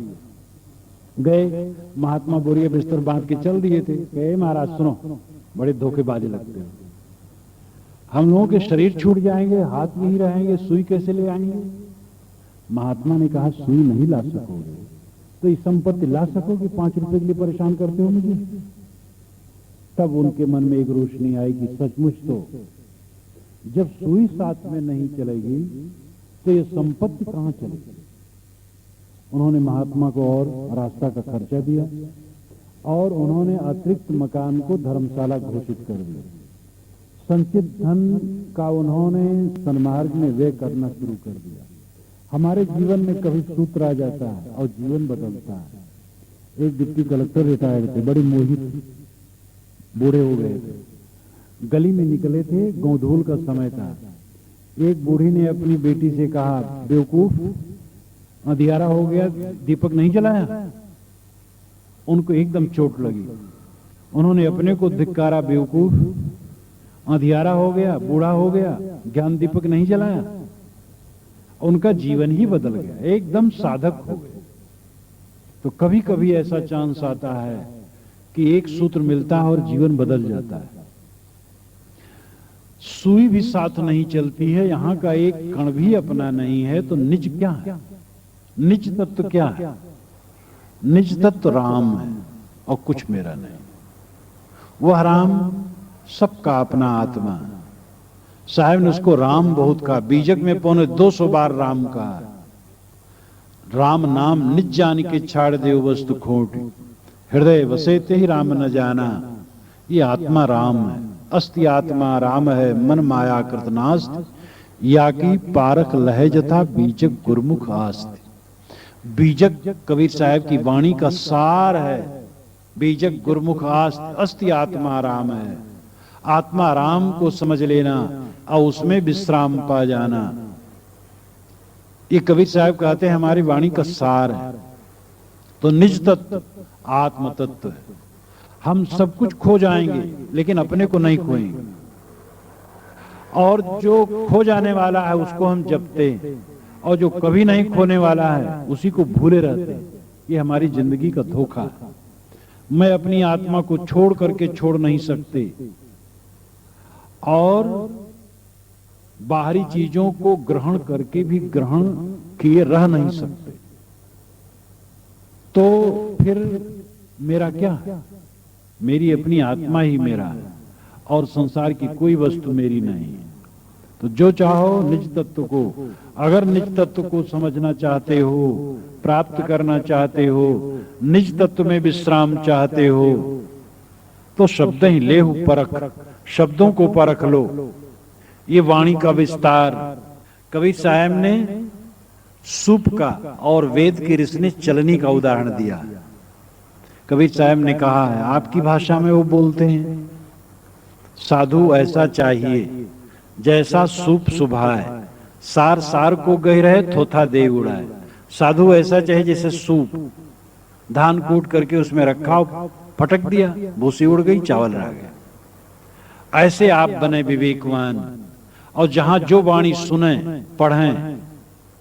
गए, महात्मा बोरिया बिस्तर बांध के चल दिए थे। कहे महाराज सुनो, बड़े धोखेबाज लगते हो, हम लोगों के शरीर छूट जाएंगे, हाथ नहीं रहेंगे, सुई कैसे ले आएंगे? महात्मा ने कहा, सुई नहीं ला सकोगे तो इस संपत्ति ला सकोगे? 5 रुपए के लिए परेशान करते हो मुझे? तब उनके मन में एक रोशनी आई कि सचमुच तो जब सुई साथ में नहीं चलेगी तो ये संपत्ति कहां चलेगी? उन्होंने महात्मा को और रास्ता का खर्चा दिया और उन्होंने अतिरिक्त मकान को धर्मशाला घोषित कर दिया। संचित धन का उन्होंने सन्मार्ग में व्यय करना शुरू कर दिया। हमारे जीवन में कभी सूत्र आ जाता है और जीवन बदलता है। एक डिप्टी कलेक्टर रिटायर्ड थे, बड़े मोहित, बूढ़े हो गए थे, गली में निकले थे, गोधूल का समय था। एक बूढ़ी ने अपनी बेटी से कहा, बेवकूफ, अंधियारा हो गया, दीपक नहीं जलाया। उनको एकदम चोट लगी। उन्होंने अपने को धिक्कारा, बेवकूफ, अंधियारा हो गया, बूढ़ा हो गया, ज्ञान दीपक नहीं जलाया। उनका जीवन ही बदल गया, एकदम साधक हो गए। तो कभी कभी ऐसा चांस आता है कि एक सूत्र मिलता है और जीवन बदल जाता है। सुई भी साथ नहीं चलती है, यहां का एक कण भी अपना नहीं है, तो निज क्या है? निज तत्व क्या है? निज तत्व राम है और कुछ मेरा नहीं। वह राम सबका अपना आत्मा है। साहब ने उसको राम बहुत कहा, बीजक में 250 बार राम कहा। राम नाम निज जान के छाड़ दे वस्तु खोट, हृदय वसे ते ही राम न जाना। ये आत्मा राम है, अस्ति आत्मा राम है, मन माया कृत नास्त, या की पारख लहे जथा बीजक गुरमुख आस्त। बीजक कबीर साहब की वाणी का सार है। बीजक गुरमुख आस्त, अस्ति आत्मा राम है। आत्मा राम को समझ लेना और उसमें विश्राम पा जाना, ये कबीर साहब कहते हैं हमारी वाणी का सार है। तो निज तत्व आत्म तत्व है। हम सब कुछ खो जाएंगे लेकिन अपने को नहीं खोएंगे, और जो खो जाने वाला है उसको हम जपते हैं, और जो कभी नहीं खोने वाला है उसी को भूले रहते हैं। ये हमारी जिंदगी का धोखा है। मैं अपनी आत्मा को छोड़ करके छोड़ नहीं सकते और बाहरी चीजों को ग्रहण करके भी ग्रहण किए रह नहीं सकते। तो फिर मेरा क्या? मेरी अपनी आत्मा ही मेरा है और संसार की कोई वस्तु मेरी नहीं है। तो जो चाहो निज तत्व को, अगर निज तत्व को समझना चाहते हो, प्राप्त करना चाहते हो, निज तत्व में विश्राम चाहते हो, तो शब्द ही लेहु परख, शब्दों को परख लो। ये वाणी का विस्तार कबीर साहब ने सूप का और वेद के ऋषि ने चलनी का उदाहरण दिया। कबीर साहब ने कहा है, आपकी भाषा में वो बोलते हैं, साधु ऐसा चाहिए जैसा सूप सुभाए, सार सार को गह रहे थोथा दे उड़ाए। साधु ऐसा चाहिए जैसे सूप, धान कूट करके उसमें रखा, फटक दिया, भूसी उड़ गई, चावल रह गया। ऐसे आप बने विवेकवान, और जहां जो वाणी सुने पढ़ें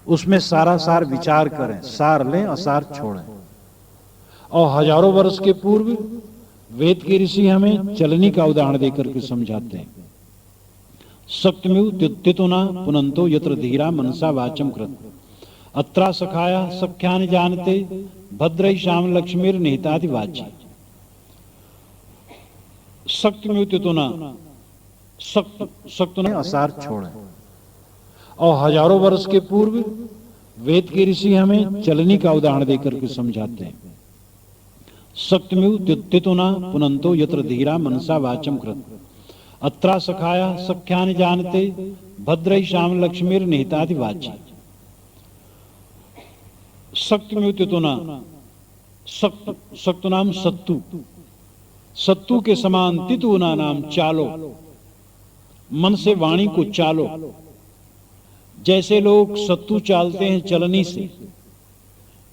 उसमें सारा सार विचार करें, सार लें और सार छोड़ें। और हजारों वर्ष के पूर्व वेद के ऋषि हमें चलनी का उदाहरण देकर के समझाते हैं। सत्यमेव त्युत्तितुना पुनंतो यत्र धीरा मनसा वाचम कृत, अत्रा सखाया सख्यान जानते, भद्रई श्याम लक्ष्मीर निहितादि वाची। सत्यमेव त्युत्तितुना, सक्त ने असार छोड़े। और हजारों वर्ष के पूर्व वेद के ऋषि हमें चलनी का उदाहरण देकर के समझाते हैं। सत्यमेव त्युत्तितुना पुनंतो यत्र धीरा मनसा वाचम कृत, अत्रा सखाया सख्यान जानते, भद्रई श्याम लक्ष्मीर निहितादि वाची। सत्यमेव त्युत्तितुना, सक्त नाम सत्तु, सत्तु के समान तितुना नाम चालो, मन से वाणी को चालो। जैसे लोग सत्तू चालते हैं चलनी से,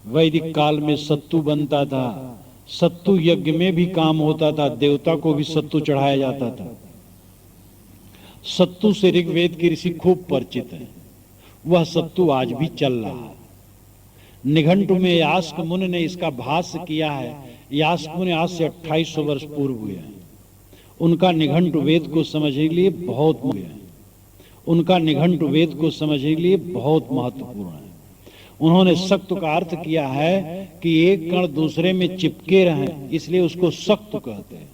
वैदिक काल में सत्तू बनता था, सत्तू यज्ञ में भी काम होता था, देवता को भी सत्तू चढ़ाया जाता था। सत्तू से ऋग्वेद के ऋषि खूब परिचित हैं। वह सत्तू आज भी चल रहा है। निघंटु में यास्क मुनि ने इसका भाष्य किया है। यास्क मुनि आज से 2800 वर्ष पूर्व हुए हैं। उनका निघंटु वेद को समझने के लिए बहुत मुख्य है। उनका निघंटु वेद को समझने के लिए बहुत महत्वपूर्ण है। उन्होंने सक्त का अर्थ किया है कि एक कण दूसरे में चिपके रहें, इसलिए उसको सक्त कहते हैं।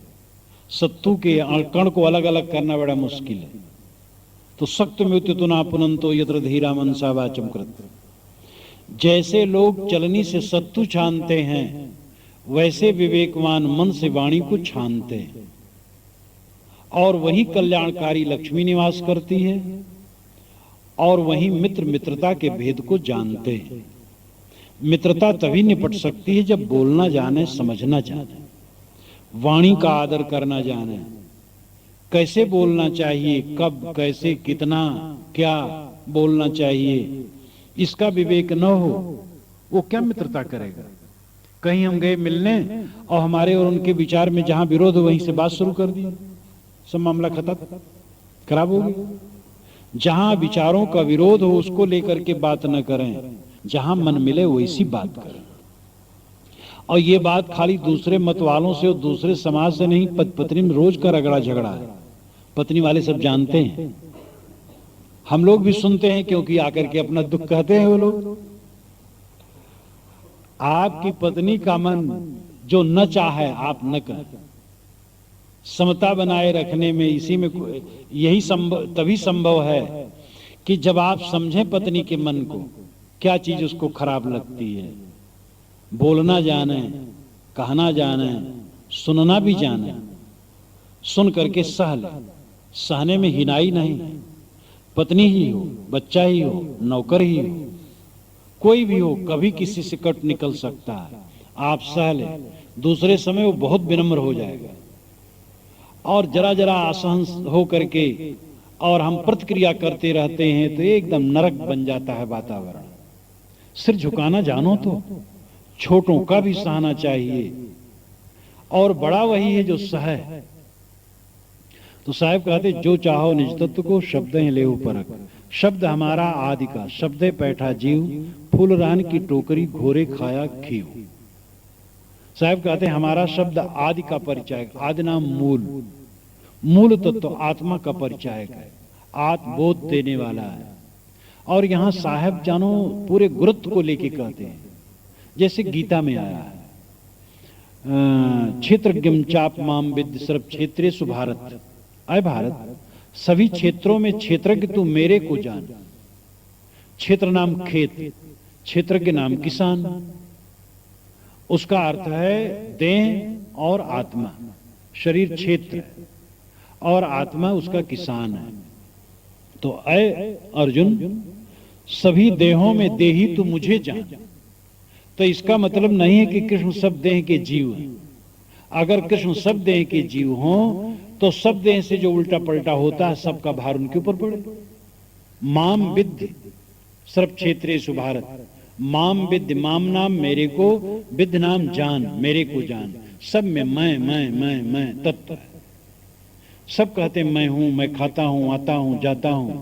सत्तू के कण को अलग अलग करना बड़ा मुश्किल है। तो सक्त में उत्तितुना पुनंतो यत्र धीरा मनसा वाचम कृत। जैसे लोग चलनी से सत्तू छानते हैं, वैसे विवेकवान मन से वाणी को छानते हैं, और वही कल्याणकारी लक्ष्मी निवास करती है, और वही मित्र मित्रता के भेद को जानते हैं। मित्रता तभी निपट सकती है जब बोलना जाने, समझना जाने, वाणी का आदर करना जाने, कैसे बोलना चाहिए, कब, कैसे, कितना, क्या बोलना चाहिए, इसका विवेक न हो, वो क्या मित्रता करेगा। कहीं हम गए मिलने और हमारे और उनके विचार में जहां विरोध हो वहीं से बात शुरू कर दी, सब मामला खत्म, खराब हो गया। जहां विचारों का विरोध हो उसको लेकर के बात न करें, जहां मन मिले वैसी बात करें। और ये बात खाली दूसरे मत वालों से और दूसरे समाज से नहीं, पत्नी में रोज का रगड़ा झगड़ा है, पत्नी वाले सब जानते हैं, हम लोग भी सुनते हैं, क्योंकि आकर के अपना दुख कहते हैं वो लोग। आपकी पत्नी का मन जो न चाहे आप न करें। समता बनाए रखने में, इसी में यही संभव, तभी संभव है कि जब आप समझें पत्नी के मन को, क्या चीज उसको खराब लगती है, बोलना जाने, कहना जाने, सुनना भी जाने, सुन करके सह ले। सहने में हिनाई नहीं, पत्नी ही हो, बच्चा ही हो, नौकर ही हो, कोई भी हो, कभी किसी से कट निकल सकता है, आप सह ले। दूसरे समय वो बहुत विनम्र हो जाएगा, और जरा जरा असहन हो करके और हम प्रतिक्रिया करते रहते हैं तो एकदम नरक बन जाता है वातावरण। सिर झुकाना जानो तो छोटों का भी सहना चाहिए, और बड़ा वही है जो सहे। तो साहब कहते जो चाहो निज तत्व को शब्द ले परख। शब्द हमारा आदि का, शब्द पैठा जीव, फूल रान की टोकरी घोरे खाया खीव। साहब कहते हमारा शब्द आदि का परिचायक, आदि नाम मूल, मूल तत्व आत्मा का परिचायक है, आत्मबोध देने वाला है। और यहां साहब जानो पूरे गुरुत्व को लेके कहते हैं, जैसे गीता में आया है, क्षेत्रज्ञम चाप माम विद्य सर्व क्षेत्रेषु भारत। अय भारत, सभी क्षेत्रों में क्षेत्रज्ञ तू मेरे को जान। क्षेत्र नाम खेत, क्षेत्रज्ञ नाम किसान। उसका अर्थ है देह और आत्मा। शरीर क्षेत्र और आत्मा उसका किसान है। तो अय अर्जुन, सभी देहों में देही तू मुझे जान। तो इसका मतलब नहीं है कि कृष्ण सब देह के जीव हैं। अगर कृष्ण सब देह के जीव हों तो सब देह से जो उल्टा पलटा होता है सबका भार उनके ऊपर पड़े। माम विद्य सर्व क्षेत्रेषु भारत। माम विद्य, माम नाम मेरे को, विद्य नाम जान, मेरे को जान। सब में मैं तत्व है। सब कहते मैं हूं, मैं खाता हूं, आता हूं, जाता हूं।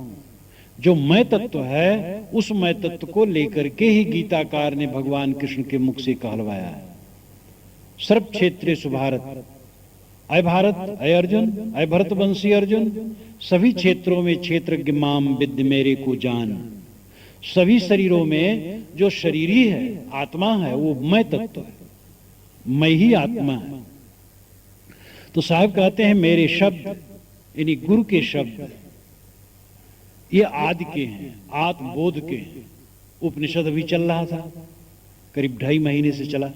जो मैं तत्व है उस मैं तत्व को लेकर के ही गीताकार ने भगवान कृष्ण के मुख से कहलवाया है। सर्व क्षेत्रेषु भारत। अय भारत, अय अर्जुन, अय भरतवंशी अर्जुन, सभी क्षेत्रों में क्षेत्रज्ञ माम विद्य मेरे को जान। सभी शरीरों में जो शरीरी है, आत्मा है, वो मैं तत्व है, मैं ही आत्मा है। तो साहब कहते हैं मेरे शब्द यानी गुरु के शब्द ये आदि के हैं, आत्मबोध के हैं। उपनिषद अभी चल रहा था, करीब 2.5 महीने से चला,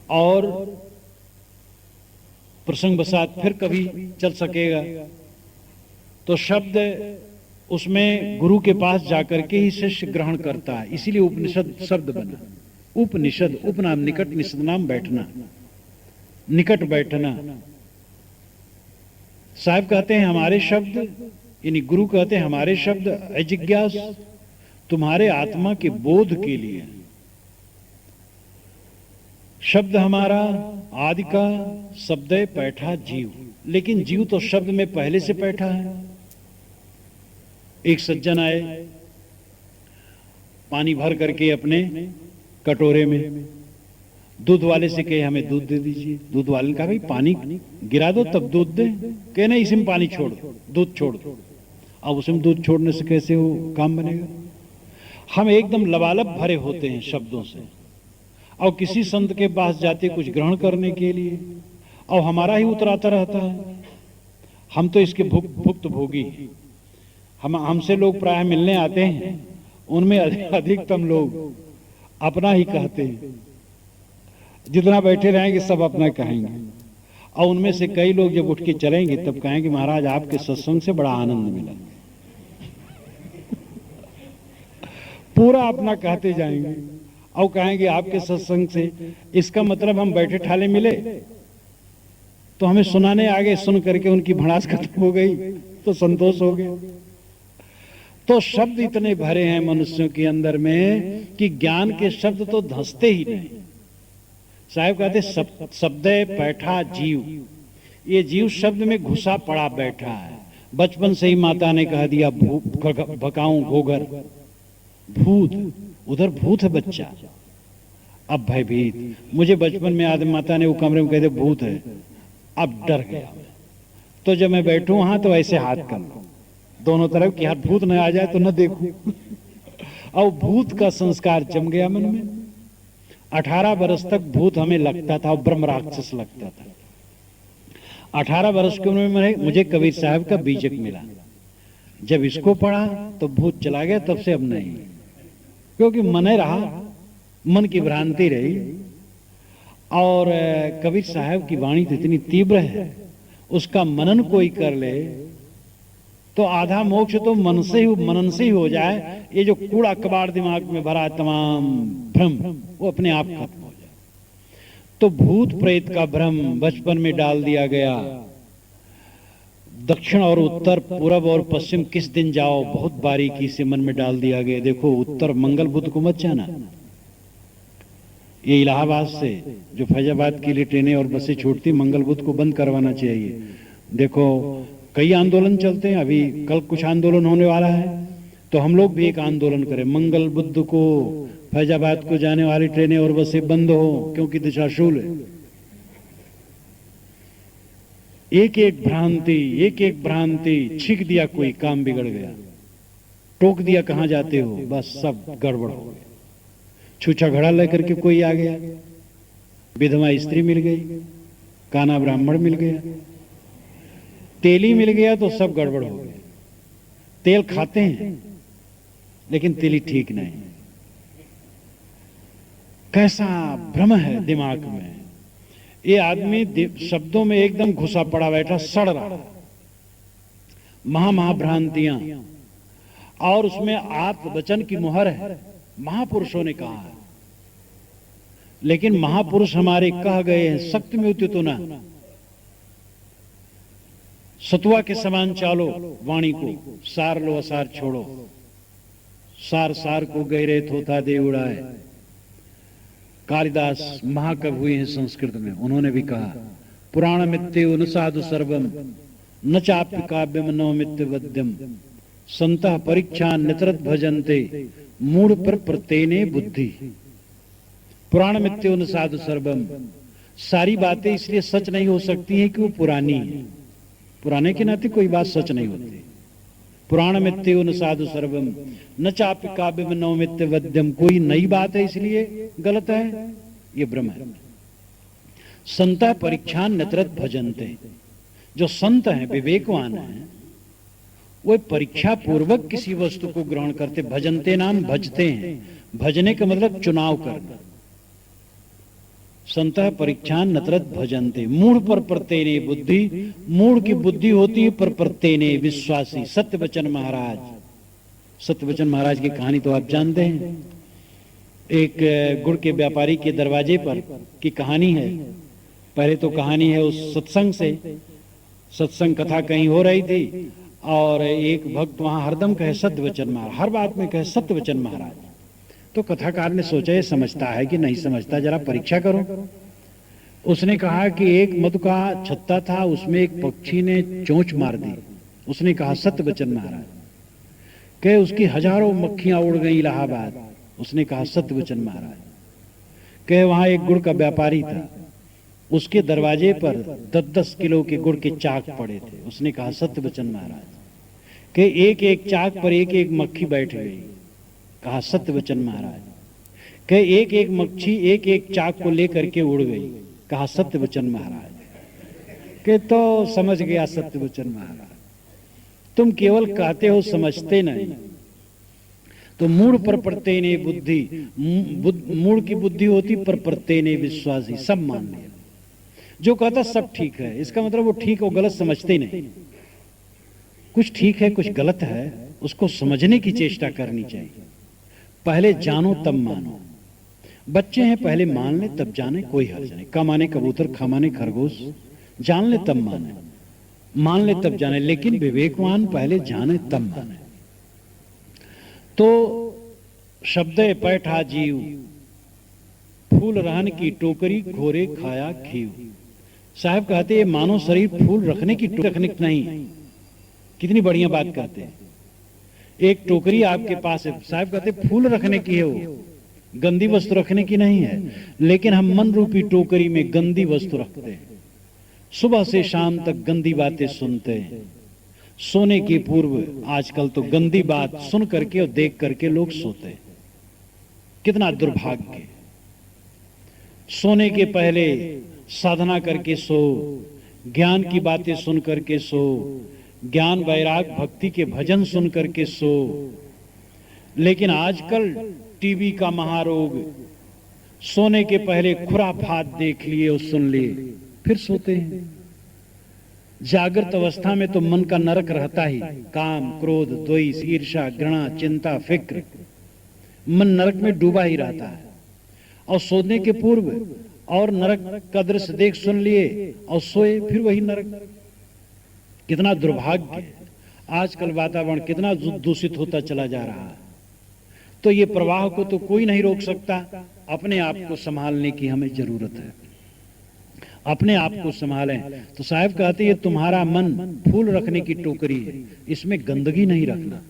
और प्रसंग बसात फिर कभी चल सकेगा। तो शब्द उसमें गुरु के पास जाकर के ही शिष्य ग्रहण करता है, इसीलिए उपनिषद शब्द बना। उपनिषद, उपनाम निकट, निषद नाम बैठना, निकट बैठना। साहब कहते हैं हमारे शब्द यानी गुरु कहते हैं हमारे शब्द अजिज्ञास तुम्हारे आत्मा के बोध के लिए। शब्द हमारा आदि का, शब्द पैठा जीव। लेकिन जीव तो शब्द में पहले से बैठा है। एक सज्जन आए, पानी भर करके अपने कटोरे में, दूध वाले से कहे हमें दूध दे दीजिए। दूध वाले ने कहा भाई पानी गिरा दो तब दूध दे। कहे नहीं, इसी में पानी छोड़ दो, दूध छोड़ दो। अब उसमें दूध छोड़ने से कैसे वो काम बनेगा। हम एकदम लबालब भरे होते हैं शब्दों से, और किसी संत के पास जाते कुछ ग्रहण करने के लिए, और हमारा ही उतराता रहता है। हम तो इसके भुक्त भोगी। हमसे लोग प्राय मिलने आते हैं उनमें अधिकतम लोग अपना ही कहते हैं, जितना बैठे रहेंगे सब अपना कहेंगे। और उनमें से कई लोग जब उठ के चलेंगे तब कहेंगे महाराज आपके सत्संग से बड़ा आनंद मिला। पूरा अपना कहते जाएंगे और कहेंगे आपके सत्संग से, इसका मतलब हम बैठे ठाले मिले तो हमें सुनाने आगे, सुन करके उनकी भड़ास खत्म हो गई तो संतोष हो गया। तो शब्द इतने भरे हैं मनुष्यों के अंदर में कि ज्ञान के शब्द तो धंसते ही नहीं। साहब कहते शब्द बैठा जीव, ये जीव शब्द में घुसा पड़ा बैठा है। बचपन से ही माता ने कह दिया भकाऊं घोघर, भूत, उधर भूत है बच्चा। अब भयभीत, मुझे बचपन में आदमी माता ने वो कमरे में कहते भूत है, अब डर गया। तो जब मैं बैठूं वहां तो ऐसे हाथ कर लो दोनों तरफ कि हाथ भूत न आ जाए तो न देखूं। और भूत का संस्कार जम गया मन में। 18 वर्ष तक भूत हमें लगता था और ब्रह्म राक्षस लगता था। 18 वर्ष की उम्र में मुझे कबीर साहब का बीजक मिला। जब इसको पढ़ा तो भूत चला गया, तब से अब नहीं, क्योंकि मन रहा, मन की भ्रांति रही। और कबीर साहब की वाणी तो इतनी तीव्र है, उसका मनन कोई कर ले तो आधा मोक्ष तो मन से ही, मनन से ही हो जाए। ये जो कूड़ा कबाड़ दिमाग में भरा तमाम भ्रम, वो अपने आप खत्म हो जाए। तो भूत प्रेत का भ्रम बचपन में डाल दिया गया। दक्षिण और उत्तर, पूरब और पश्चिम किस दिन जाओ, बहुत बारीकी से मन में डाल दिया गया। देखो उत्तर मंगल बुध को मत जाना। ये इलाहाबाद से जो फैजाबाद के लिए ट्रेनें और बसें छूटती, मंगल बुध को बंद करवाना चाहिए। देखो कई आंदोलन चलते हैं, अभी कल कुछ आंदोलन होने वाला है, तो हम लोग भी एक आंदोलन करें, मंगल बुध को फैजाबाद को जाने वाली ट्रेनें और बसें बंद हो, क्योंकि दिशाशूल है। एक एक भ्रांति छींक दिया, कोई काम बिगड़ गया। टोक दिया कहां जाते हो, बस सब गड़बड़ हो गया। छूछा घड़ा लेकर के कोई आ गया, विधवा स्त्री मिल गई, काना ब्राह्मण मिल गया, तेली मिल गया, तो सब गड़बड़ हो गया। तेल खाते हैं लेकिन तेली ठीक नहीं। कैसा भ्रम है दिमाग में। ये आदमी शब्दों में एकदम घुसा पड़ा बैठा, सड़ रहा। महाभ्रांतियां, और उसमें आप वचन की मुहर है। महापुरुषों ने कहा है, लेकिन महापुरुष हमारे कह गए हैं, सत्य में उचित ना, सतुआ के समान चालो वाणी को, सार लो असार छोड़ो, सार सार को गहरे थोथा दे उड़ाए। कालिदास महाकवि हुए हैं संस्कृत में, उन्होंने भी कहा पुराण मित्य न साधु सर्वम न चाप्य काव्यम नव मित्य वद्यम संतः परीक्षा नितरत भजन्ते मूढ़ पर प्रतेने बुद्धि। पुराण मित्य न साधु सर्वम, सारी बातें इसलिए सच नहीं हो सकती हैं कि वो पुरानी है। पुराने के नाते कोई बात सच नहीं होती। पुराण मित्यो न साधु सर्वम न चाप्य काव्य में नव मित्य वद्यम, कोई नई बात है इसलिए गलत है, ये भ्रम है। संता परीक्षा नितरत भजन्ते, जो संत हैं, विवेकवान हैं, वो परीक्षा पूर्वक किसी वस्तु को ग्रहण करते। भजन्ते नाम भजते हैं, भजने का मतलब चुनाव करना। संतः परीक्षा नतरत भजन्ते मूढ़ पर प्रत्येने बुद्धि, मूढ़ की बुद्धि होती है पर प्रत्येने विश्वासी। सत्यवचन महाराज, सत्यवचन महाराज की कहानी तो आप जानते हैं। एक गुड़ के व्यापारी के दरवाजे पर की कहानी है। पहले तो कहानी है उस सत्संग से, सत्संग कथा कहीं हो रही थी और एक भक्त वहां हरदम कहे सत्यवचन महाराज, हर बात में कहे सत्यवचन महाराज। तो कथाकार ने सोचा ये समझता है कि नहीं समझता, जरा परीक्षा करो। उसने कहा कि एक मधु का छत्ता था, उसमें एक पक्षी ने चोंच मार दी। उसने कहा सत्यवचन महाराज। कहे उसकी हजारों मक्खियां उड़ गई इलाहाबाद। उसने कहा सत्यवचन महाराज। कहे वहां एक गुड़ का व्यापारी था, उसके दरवाजे पर 10-10 किलो के गुड़ के चाक पड़े थे। उसने कहा सत्यवचन महाराज। कहे एक एक चाक पर एक एक मक्खी बैठ गई। कहा सत्यवचन महाराज। कहे एक एक मक्खी एक एक चाक को लेकर के उड़ गई। कहा सत्यवचन महाराज। के तो समझ गया सत्यवचन महाराज, तुम केवल कहते हो, समझते नहीं। तो मूढ़ पर प्रत्यय बुद्धि, मूढ़ की बुद्धि होती पर प्रत्यय विश्वासी, सब मान लिया। जो कहता सब ठीक है, इसका मतलब वो ठीक और गलत समझते ही नहीं। कुछ ठीक है कुछ गलत है, उसको समझने की चेष्टा करनी चाहिए। पहले जानो तब मानो। बच्चे हैं, पहले मान ले तब जाने, कोई हर्ज नहीं। का माने कबूतर, खा माने खरगोश, जान ले तब माने, मान ले तब जाने। लेकिन विवेकवान पहले जाने तब माने। तो शब्द पैठा जीव, फूल रहन की टोकरी, घोरे खाया घीव। साहब कहते हैं मानव शरीर फूल रखने की टोकरी नहीं है। कितनी बढ़िया बात कहते हैं। एक टोकरी आपके पास है, साहब कहते फूल रखने की है, वो गंदी वस्तु रखने की नहीं है। लेकिन हम मन रूपी टोकरी में गंदी वस्तु रखते हैं। सुबह से शाम तक गंदी बातें सुनते हैं। सोने के पूर्व आजकल तो गंदी बात सुन करके और देख करके लोग सोते हैं। कितना दुर्भाग्य। सोने के पहले साधना करके सो, ज्ञान की बातें सुन करके सो, ज्ञान वैराग भक्ति के भजन सुन करके सो। लेकिन आजकल टीवी का महारोग, सोने के पहले खुराफात देख लिए और सुन लिए, फिर सोते हैं। जागृत अवस्था में तो मन का नरक रहता ही, काम क्रोध द्वेष ईर्ष्या घृणा चिंता फिक्र, मन नरक में डूबा ही रहता है। और सोने के पूर्व और नरक का दृश्य देख सुन लिए और सोए, फिर वही नरक। कितना दुर्भाग्य। आजकल वातावरण कितना दूषित होता चला जा रहा है। तो ये प्रवाह को तो कोई नहीं रोक सकता, अपने आप को संभालने की हमें जरूरत है। अपने आप को संभालें। तो साहब कहते हैं तुम्हारा मन फूल रखने की टोकरी है, इसमें गंदगी नहीं रखना।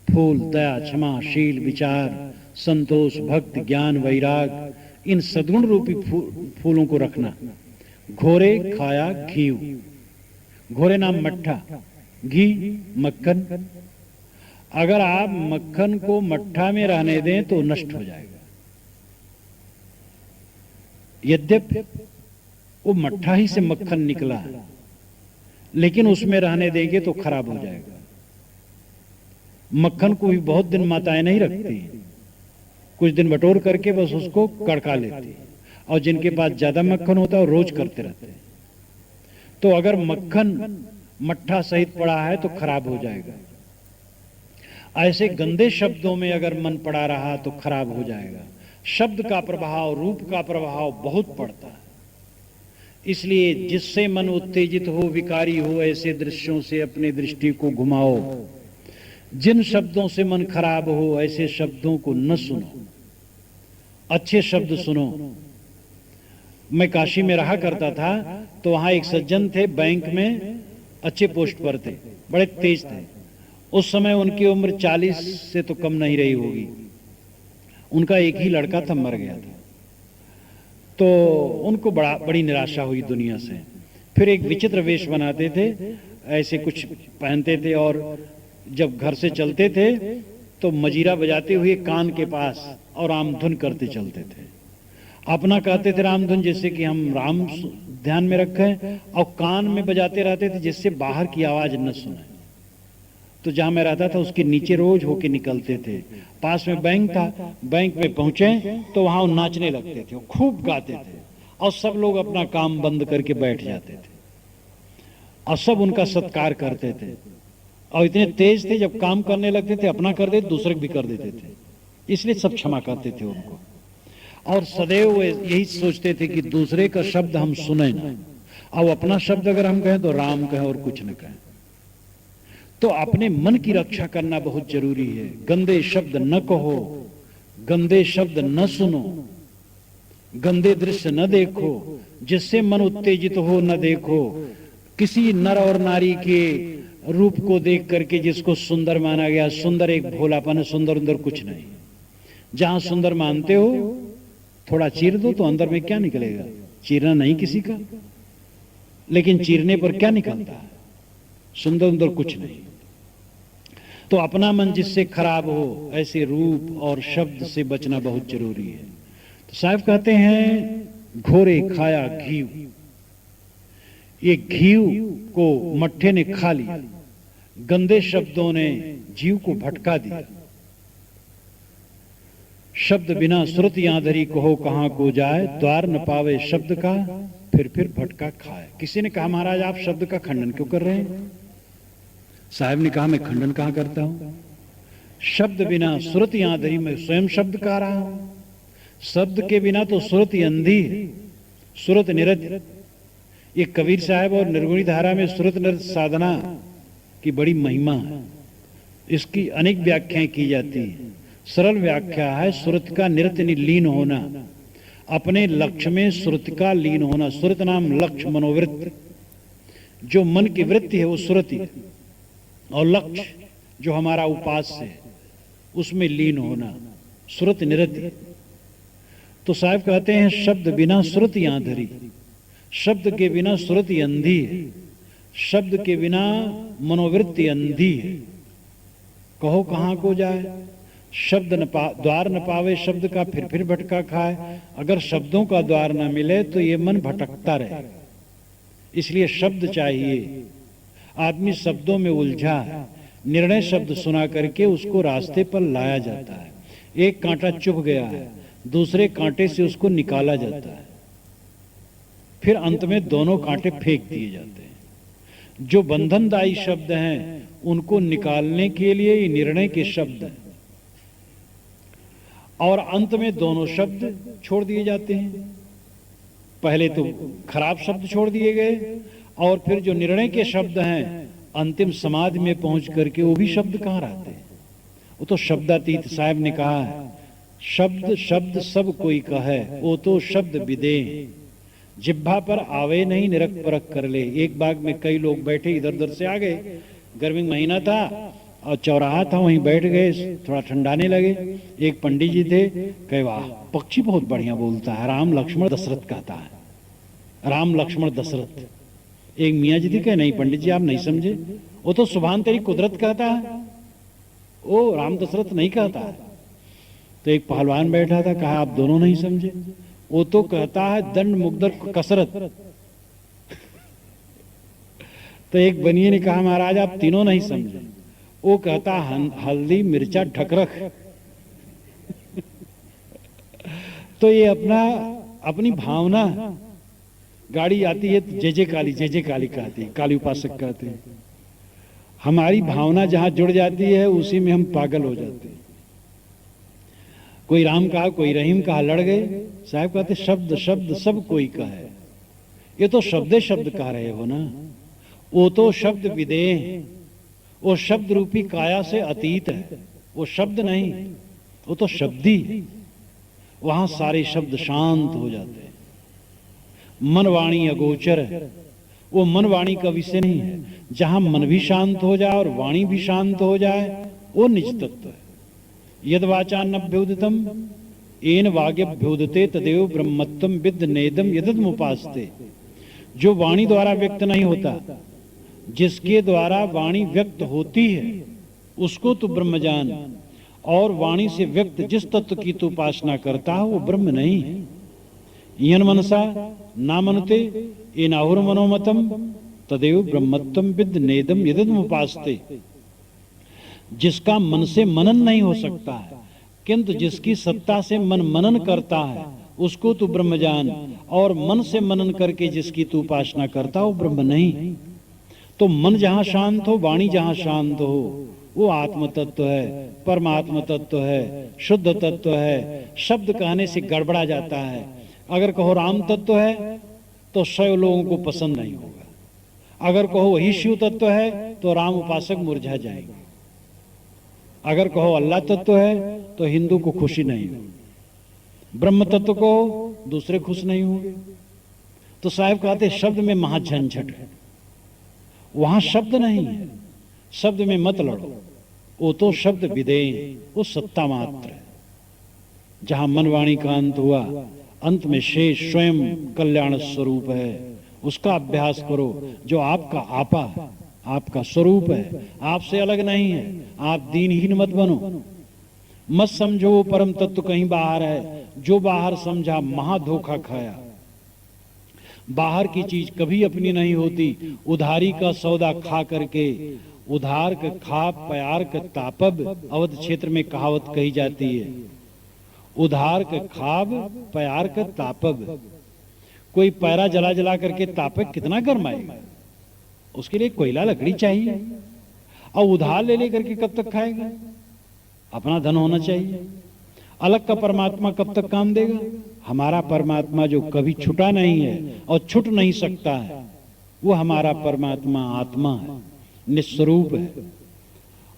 फूल दया क्षमा शील विचार संतोष भक्ति ज्ञान वैराग, इन सद्गुण रूपी फूलों को रखना। घोरे खाया घी, घोरे नाम मट्ठा, घी मक्खन। अगर आप मक्खन को मट्ठा में रहने दें तो नष्ट हो जाएगा। यद्यपि वो मट्ठा ही से मक्खन निकला है, लेकिन उसमें रहने देंगे तो खराब हो जाएगा। मक्खन को भी बहुत दिन माताएं नहीं रखती, कुछ दिन बटोर करके बस उसको कड़का लेती, और जिनके पास ज्यादा मक्खन होता है वो रोज करते रहते हैं। तो अगर मक्खन मट्ठा सहित पड़ा है तो खराब हो जाएगा। ऐसे गंदे शब्दों में अगर मन पड़ा रहा तो खराब हो जाएगा। शब्द का प्रभाव रूप का प्रभाव बहुत पड़ता है। इसलिए जिससे मन उत्तेजित हो विकारी हो, ऐसे दृश्यों से अपनी दृष्टि को घुमाओ। जिन शब्दों से मन खराब हो ऐसे शब्दों को न सुनो, अच्छे शब्द सुनो। मैं काशी में रहा करता था, तो वहां एक सज्जन थे, बैंक में अच्छे पोस्ट पर थे, बड़े तेज थे। उस समय उनकी उम्र 40 से तो कम नहीं रही होगी। उनका एक ही लड़का था, मर गया था। तो उनको बड़ी निराशा हुई दुनिया से। फिर एक विचित्र वेश बनाते थे, ऐसे कुछ पहनते थे, और जब घर से चलते थे तो मजीरा बजाते हुए कान के पास और रामधुन करते चलते थे। अपना कहते थे रामधुन, जैसे कि हम राम ध्यान में रखें, और कान में बजाते रहते थे जिससे बाहर की आवाज न सुने। तो जहां मैं रहता था उसके नीचे रोज होके निकलते थे। पास में बैंक था, बैंक में पहुंचे तो वहां वो नाचने लगते थे, वो खूब गाते थे, और सब लोग अपना काम बंद करके बैठ जाते थे, और सब उनका सत्कार करते थे। और इतने तेज थे, जब काम करने लगते थे अपना कर देते, दूसरे भी कर देते थे, इसलिए सब क्षमा करते थे उनको। और सदैव वे यही सोचते थे कि दूसरे का शब्द हम सुने ना, और अपना शब्द अगर हम कहें तो राम कहें और कुछ न कहें। तो अपने मन की रक्षा करना बहुत जरूरी है। गंदे शब्द न कहो, गंदे शब्द न सुनो, गंदे दृश्य न देखो, जिससे मन उत्तेजित हो न देखो। किसी नर और नारी के रूप को देख करके जिसको सुंदर माना गया, सुंदर एक भोलापन है, सुंदर अंदर कुछ नहीं। जहां सुंदर मानते हो थोड़ा चीर दो तो अंदर में क्या निकलेगा? चीरना नहीं किसी का, लेकिन चीरने पर क्या निकलता है? सुंदर अंदर कुछ नहीं। तो अपना मन जिससे खराब हो ऐसे रूप और शब्द से बचना बहुत जरूरी है। तो साहब कहते हैं घोरे खाया घी, ये घी को मट्ठे ने खा लिया, गंदे शब्दों ने जीव को भटका दिया। शब्द बिना सुरत यहाँ धरी कहो कहाँ को जाए, द्वार न पावे शब्द का फिर भटका खाए। किसी ने कहा महाराज आप शब्द का खंडन क्यों कर रहे हैं? साहब ने कहा मैं खंडन कहाँ करता हूं, शब्द बिना सुरत यहाँ धरी, मैं स्वयं शब्द कह रहा हूं। शब्द के बिना तो सुरत अंधी है, सुरत निरत। ये कबीर साहब और निर्गुणी धारा में सुरत निरत साधना की बड़ी महिमा है। इसकी अनेक व्याख्याएं की जाती हैं। सरल व्याख्या है सुरत का निरत लीन होना, अपने लक्ष्य में सुरत का लीन होना। सुरत नाम लक्ष्य मनोवृत्ति, जो मन की वृत्ति है वो सुरति है, और लक्ष्य जो हमारा उपास्य है उसमें लीन होना, सुरत निरति। तो साहब कहते हैं शब्द बिना सुरत यहाँ धरी, शब्द के बिना सुरति अंधी है, शब्द के बिना मनोवृत्ति अंधी है, कहो कहाँ को जाए। शब्द द्वार न पावे शब्द का फिर भटका खाए। अगर शब्दों का द्वार न मिले तो ये मन भटकता रहे, इसलिए शब्द चाहिए। आदमी शब्दों में उलझा है, निर्णय शब्द सुना करके उसको रास्ते पर लाया जाता है। एक कांटा चुभ गया है, दूसरे कांटे से उसको निकाला जाता है, फिर अंत में दोनों कांटे फेंक दिए जाते हैं। जो बंधनदायी शब्द हैं उनको निकालने के लिए ये निर्णय के शब्द हैं, और अंत में दोनों शब्द छोड़ दिए जाते हैं। पहले तो खराब शब्द छोड़ दिए गए, और फिर जो निर्णय के शब्द हैं अंतिम समाधि में पहुंच करके वो भी शब्द कहाँ रहते हैं? वो तो शब्दातीत। साहब ने कहा है शब्द शब्द सब कोई कहे, वो तो शब्द विदे, जिह्वा पर आवे नहीं निरख परख कर ले। एक बाग में कई लोग बैठे, इधर उधर से आ गए, गर्मी महीना था और चौराहा था, वहीं बैठ गए, थोड़ा ठंडाने लगे। एक पंडित जी थे, कहे वाह पक्षी बहुत बढ़िया बोलता है, राम लक्ष्मण दशरथ कहता है, राम लक्ष्मण दशरथ। एक मियाँ जी थी, कहे नहीं पंडित जी आप नहीं समझे, वो तो सुभान तेरी कुदरत कहता है, वो राम दशरथ नहीं कहता है। तो एक पहलवान बैठा था, कहा आप दोनों नहीं समझे, वो तो कहता है दंड मुकदर कसरत। तो एक बनिए ने कहा महाराज आप तीनों नहीं समझे, वो कहता हल्दी मिर्चा ढकरख। तो ये अपनी भावना, गाड़ी आती है तो जय जय काली कहती है, काली उपासक कहते हैं। हमारी भावना जहां जुड़ जाती है उसी में हम पागल हो जाते हैं। कोई राम कहा, कोई रहीम कहा, लड़ गए। साहब कहते शब्द शब्द सब कोई कहे, ये तो शब्दे शब्द कह रहे हो ना, वो तो शब्द विदेह है, वो शब्द रूपी काया से अतीत है, वो शब्द नहीं, वो तो शब्दी है। वहां सारे शब्द शांत हो जाते हैं। मन वाणी अगोचर है, वो मन वाणी का विषय नहीं है। जहां मन भी शांत हो जाए और वाणी भी शांत हो जाए वो निज तत्व है। यद वाचान्नभ्युदितम येन वाग्यभ्युदते तदेव ब्रह्मत्वम विद्ध नेदम यदमुपास्ते। जो वाणी द्वारा व्यक्त नहीं होता, जिसके द्वारा वाणी व्यक्त होती है उसको तू ब्रह्म जान, और वाणी से व्यक्त जिस तत्व की तू उपासना करता है वो ब्रह्म नहीं है। यन मनसा ना मनते ये नाहुर मनोमतम तदेव ब्रह्मत्वम विद्ध नेदम यदमुपास्ते। जिसका मन से मनन नहीं हो सकता है, किंतु जिसकी सत्ता से मन मनन करता है उसको तू ब्रह्म जान, और मन से मनन करके जिसकी तू उपासना करता वो ब्रह्म नहीं। तो मन जहां शांत हो, वाणी जहां शांत हो, वो आत्म तत्व है, परमात्म तत्व है, शुद्ध तत्व है। शब्द कहने से गड़बड़ा जाता है। अगर कहो राम तत्व है तो 100 लोगों को पसंद नहीं होगा। अगर कहो वही शिव तत्व है तो राम उपासक मुरझा जाएंगे। अगर कहो अल्लाह तत्व है तो हिंदू को खुशी नहीं होगी। ब्रह्म तत्व को दूसरे खुश नहीं होंगे। तो साहब कहते शब्द में महाझंझट है, वहां शब्द नहीं है, शब्द में मत लड़ो, वो तो शब्द विदेह, वो सत्ता मात्र है। जहां मन वाणी का अंत हुआ, अंत में शेष स्वयं कल्याण स्वरूप है, उसका अभ्यास करो। जो आपका आपा है, आपका स्वरूप है, आपसे अलग नहीं है। आप दीनहीन मत बनो, मत समझो वो परम तत्व कहीं बाहर है। जो बाहर समझा महा धोखा खाया। बाहर की चीज कभी अपनी नहीं होती। उधारी का सौदा खा करके, उधार के खा प्यार के तापब, अवध क्षेत्र में कहावत कही जाती है। उधार के खाब प्यार के तापब। कोई पैरा जला जला करके तापे कितना गर्माएगा, उसके लिए कोयला लकड़ी चाहिए, और उधार ले लेकर के कब तक खाएगा? अपना धन होना चाहिए। अलग का परमात्मा कब तक काम देगा? हमारा परमात्मा जो कभी छुटा नहीं है और छुट नहीं सकता है, वो हमारा परमात्मा आत्मा है, निस्वरूप है,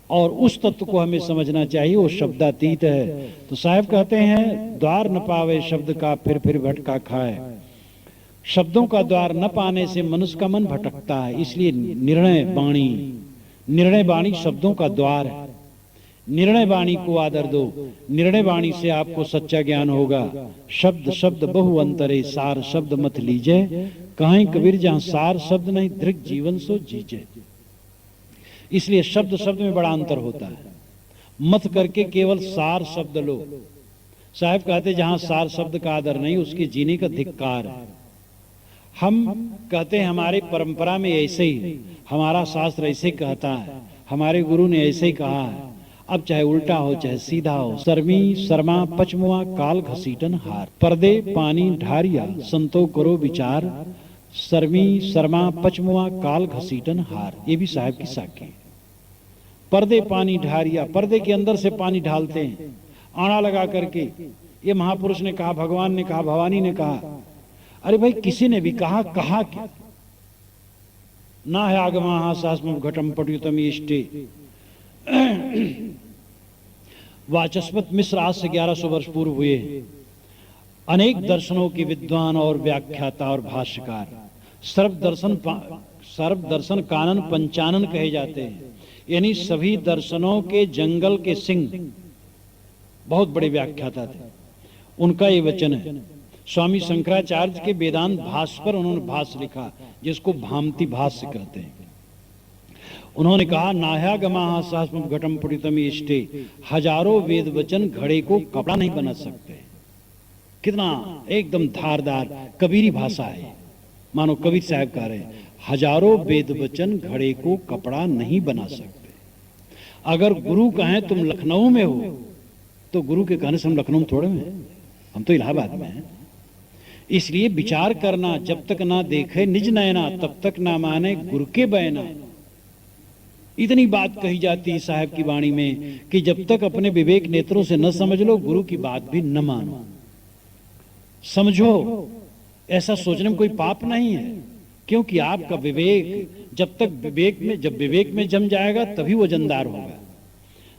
और उस तत्व को हमें समझना चाहिए। वो शब्दातीत है। तो साहब कहते हैं, द्वार न पावे शब्द का फिर भटका खाए। शब्दों का द्वार न पाने से मनुष्य का मन भटकता है। इसलिए निर्णय बाणी शब्दों का द्वार है। निर्णय बाणी को आदर दो। निर्णय बाणी से आपको सच्चा ज्ञान होगा। शब्द शब्द बहु अंतरे, सार शब्द मत लीजे। कहीं कबीर जहां सार शब्द नहीं, दृक जीवन सो जीजे। इसलिए शब्द शब्द में बड़ा अंतर होता है। मत करके केवल सार शब्द लो। साहब कहते जहां सार शब्द का आदर नहीं, उसके जीने का धिक्कार है। हम कहते हैं हमारी परंपरा में ऐसे ही है, हमारा शास्त्र ऐसे कहता है, हमारे गुरु ने ऐसे ही कहा है। अब चाहे उल्टा हो चाहे सीधा हो, शर्मी शर्मा पचमुआ काल घसीटन हार। पर्दे पानी ढारिया संतो करो विचार। शर्मी शर्मा पचमुआ काल घसीटन हार। ये भी साहब की साखी। पर्दे पानी ढारिया, पर्दे के अंदर से पानी ढालते हैं आड़ा लगा करके। ये महापुरुष ने कहा, भगवान ने कहा, भवानी ने कहा। अरे भाई किसी ने भी कहा क्या? ना है आगमा शास्त्रम घटम पट्युतम इष्टे। वाचस्पत मिश्र आज से 1100 वर्ष पूर्व हुए। अनेक दर्शनों के विद्वान और व्याख्याता और भाष्यकार, सर्वदर्शन कानन पंचानन कहे जाते हैं। यानी सभी दर्शनों के जंगल के सिंह बहुत बड़े व्याख्याता थे। उनका ये वचन है। स्वामी शंकराचार्य के वेदांत भाष्य पर उन्होंने भाष्य लिखा, जिसको भामती भाष्य कहते हैं। उन्होंने कहा, नाह्यागमाः शास्त्रम घटम पठितम इष्टे। हजारों वेद वचन घड़े को कपड़ा नहीं बना सकते। कितना एकदम धारदार कबीरी भाषा है। मानो कबीर साहब कह रहे हैं, हजारों वेद वचन घड़े को कपड़ा नहीं बना सकते। अगर गुरु कहें तुम लखनऊ में हो, तो गुरु के कहने से हम लखनऊ में थोड़े में, हम तो इलाहाबाद में हैं। इसलिए विचार करना, जब तक ना देखे निज नयना, तब तक ना माने गुरु के बयना। इतनी बात कही जाती है साहब की वाणी में कि जब तक अपने विवेक नेत्रों से न समझ लो, गुरु की बात भी न मानो। समझो, ऐसा सोचने में कोई पाप नहीं है, क्योंकि आपका विवेक जब विवेक में जम जाएगा तभी वो जंदार होगा।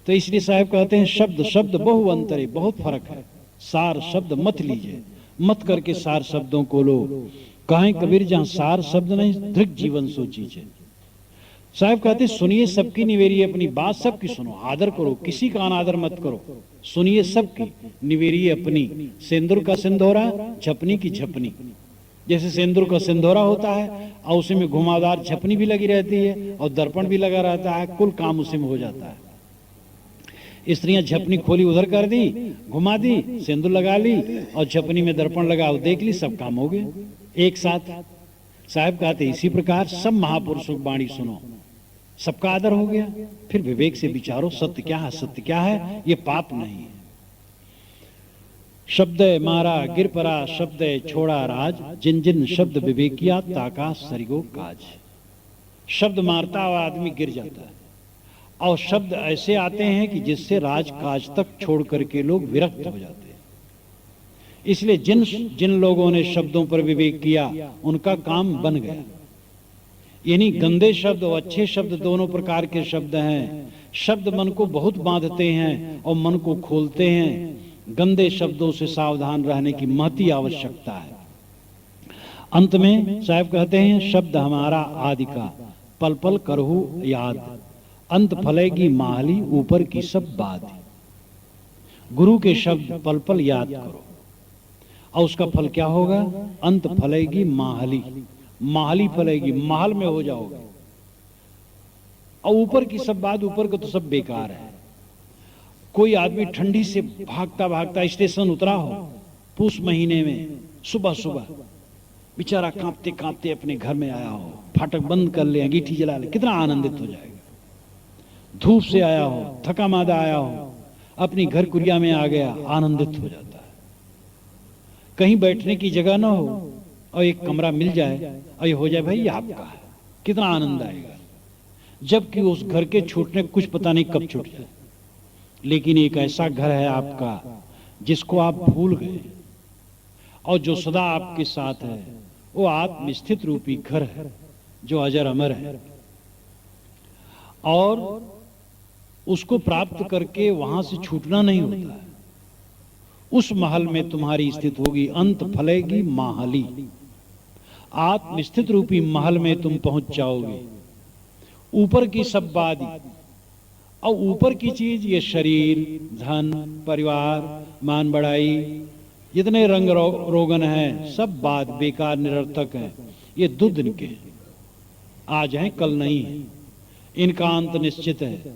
तो इसलिए साहब कहते हैं, शब्द शब्द बहु अंतरे, बहुत फर्क है। सार शब्द मत लीजिए, मत करके सार शब्दों को लो। कहें कबीर जहां सार शब्द नहीं, दृक जीवन सो जीजे। साहब कहते सुनिए सबकी, निवेरिए अपनी बात सबकी सुनो, आदर करो, किसी का अनादर मत करो। सुनिए सबकी, निवेरिए अपनी। सिंदूर का सिंदूरा, झपनी की झपनी। जैसे सिंदूर का सिंदूरा होता है और उसी में घुमावदार झपनी भी लगी रहती है और दर्पण भी लगा रहता है, कुल काम उसी में हो जाता है। स्त्रियां झपनी खोली उधर कर दी, घुमा दी, सिंदूर लगा ली और झपनी में दर्पण लगा, देख ली, सब काम हो गए एक साथ। साहब कहते इसी प्रकार सब महापुरुषों की वाणी सुनो, सबका आदर हो गया। फिर विवेक से विचारो, सत्य क्या है, सत्य क्या है, ये पाप नहीं है। शब्द मारा गिर परा, शब्द छोड़ा राज। जिन जिन शब्द विवेकिया, ताका सरिगो काज। शब्द मारता हुआ आदमी गिर जाता है, और शब्द ऐसे आते हैं कि जिससे राज काज तक छोड़ करके लोग विरक्त हो जाते हैं। इसलिए जिन लोगों ने शब्दों पर विवेक किया, उनका काम बन गया। यानी गंदे शब्द और अच्छे शब्द दोनों प्रकार के शब्द हैं। शब्द मन को बहुत बांधते हैं और मन को खोलते हैं। गंदे शब्दों से सावधान रहने की महती आवश्यकता है। अंत में साहब कहते हैं, शब्द हमारा आदि का, पल पल करहु याद। अंत फलेगी माहली, ऊपर की सब बात। गुरु के शब्द पल पल याद करो, और उसका फल क्या होगा? अंत फलेगी माहली, माहली फलेगी, महल में हो जाओगे। और ऊपर की सब बात, ऊपर का तो सब बेकार है। कोई आदमी ठंडी से भागता भागता स्टेशन उतरा हो पूस महीने में, सुबह सुबह बेचारा कांपते कांपते अपने घर में आया हो, फाटक बंद कर ले, अंगीठी जला ले, कितना आनंदित हो जाएगा। धूप से आया हो, थका मादा आया हो, अपनी घर कुरिया में आ गया, आनंदित हो जाता। कहीं बैठने की जगह ना हो और एक कमरा मिल जाए और ये हो जाए भाई ये आपका है, कितना आनंद आएगा। जबकि उस घर के छूटने कुछ पता नहीं कब छूट जाए। लेकिन एक ऐसा घर है आपका जिसको आप भूल गए और जो सदा आपके साथ है, वो आत्मस्थित रूपी घर है जो अजर अमर है। और उसको प्राप्त करके वहां से छूटना नहीं होता है। उस महल में तुम्हारी स्थित होगी, अंत फलेगी माहली। आत्मस्थित रूपी महल में तुम पहुंच जाओगे। ऊपर की सब बात, और ऊपर की चीज ये शरीर, धन, परिवार, मान बढ़ाई, जितने रंग रोगन हैं, सब बात बेकार निरर्थक हैं। ये 2 दिन के, आज हैं कल नहीं है, इनका अंत निश्चित है।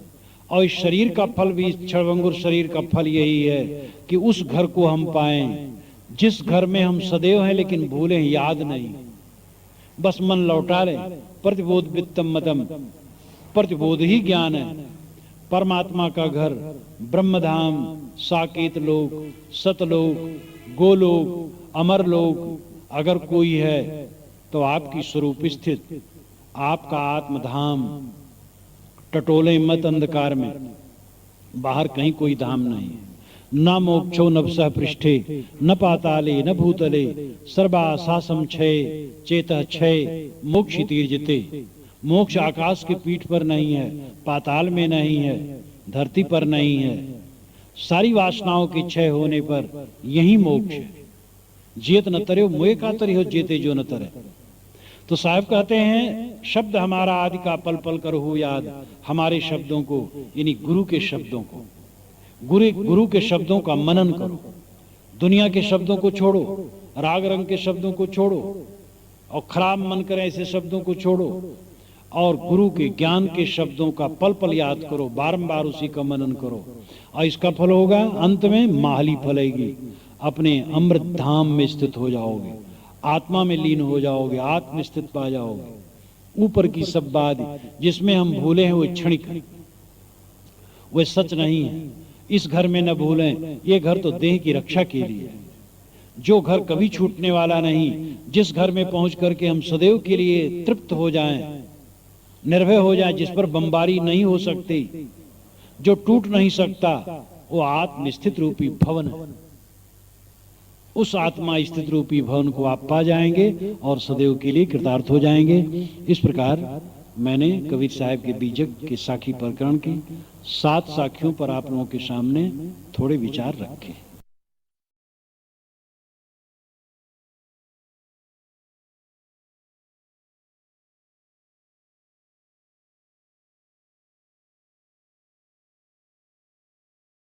और इस शरीर का फल भी, क्षणभंगुर शरीर का फल यही है कि उस घर को हम पाएं जिस घर में हम सदैव हैं लेकिन भूलें याद नहीं, बस मन लौटा लें। प्रतिबोध वित्तम मतम, प्रतिबोध ही ज्ञान है। परमात्मा का घर, ब्रह्मधाम, साकेत लोक, सतलोक, गोलोक, अमर लोक अगर कोई है तो आपकी स्वरूप स्थित, आपका आत्मधाम। टटोले मत अंधकार में, बाहर कहीं कोई धाम नहीं। न मोक्षो न सह पृष्ठे, न पाताले न भूतले, सर्वासासम क्षय चेतः क्षय मोक्ष तीर्जते। मोक्ष आकाश के पीठ पर नहीं है, पाताल में नहीं है, धरती पर नहीं है। सारी वासनाओं के क्षय होने पर यही मोक्ष है। जेत न तरे मोए का तरी हो, जेते जो न तरे। तो साहब कहते हैं शब्द हमारा आदि का पल पल कर हो याद। हमारे शब्दों को, यानी गुरु के शब्दों को, गुरु के शब्दों का मनन करो। दुनिया के शब्दों को छोड़ो, राग रंग के शब्दों को छोड़ो और खराब मन करें ऐसे शब्दों को छोड़ो और गुरु के ज्ञान के शब्दों का पल पल याद करो, बारंबार उसी का मनन करो। और इसका फल होगा अंत में माहली फलेगी। अपने अमृत धाम में स्थित हो जाओगे, आत्मा में लीन हो जाओगे, आत्म स्थित पा जाओगे। ऊपर की सब बात जिसमें हम भूले हैं वो क्षणिक है, वह सच नहीं है। इस घर में न भूलें, ये घर तो देह की रक्षा के लिए है। जो घर कभी छूटने वाला नहीं, जिस घर में पहुंच करके हम सदैव के लिए तृप्त हो जाएं, निर्भय हो जाएं, जिस पर बमबारी नहीं हो सकती, जो टूट नहीं सकता, वो आत्मस्थित रूपी भवन है। उस आत्मा स्थित रूपी भवन को आप पा जाएंगे और सदैव के लिए कृतार्थ हो जाएंगे। इस प्रकार मैंने कबीर साहब के बीजक के साखी प्रकरण की 7 साखियों पर आप लोगों के सामने थोड़े विचार रखे।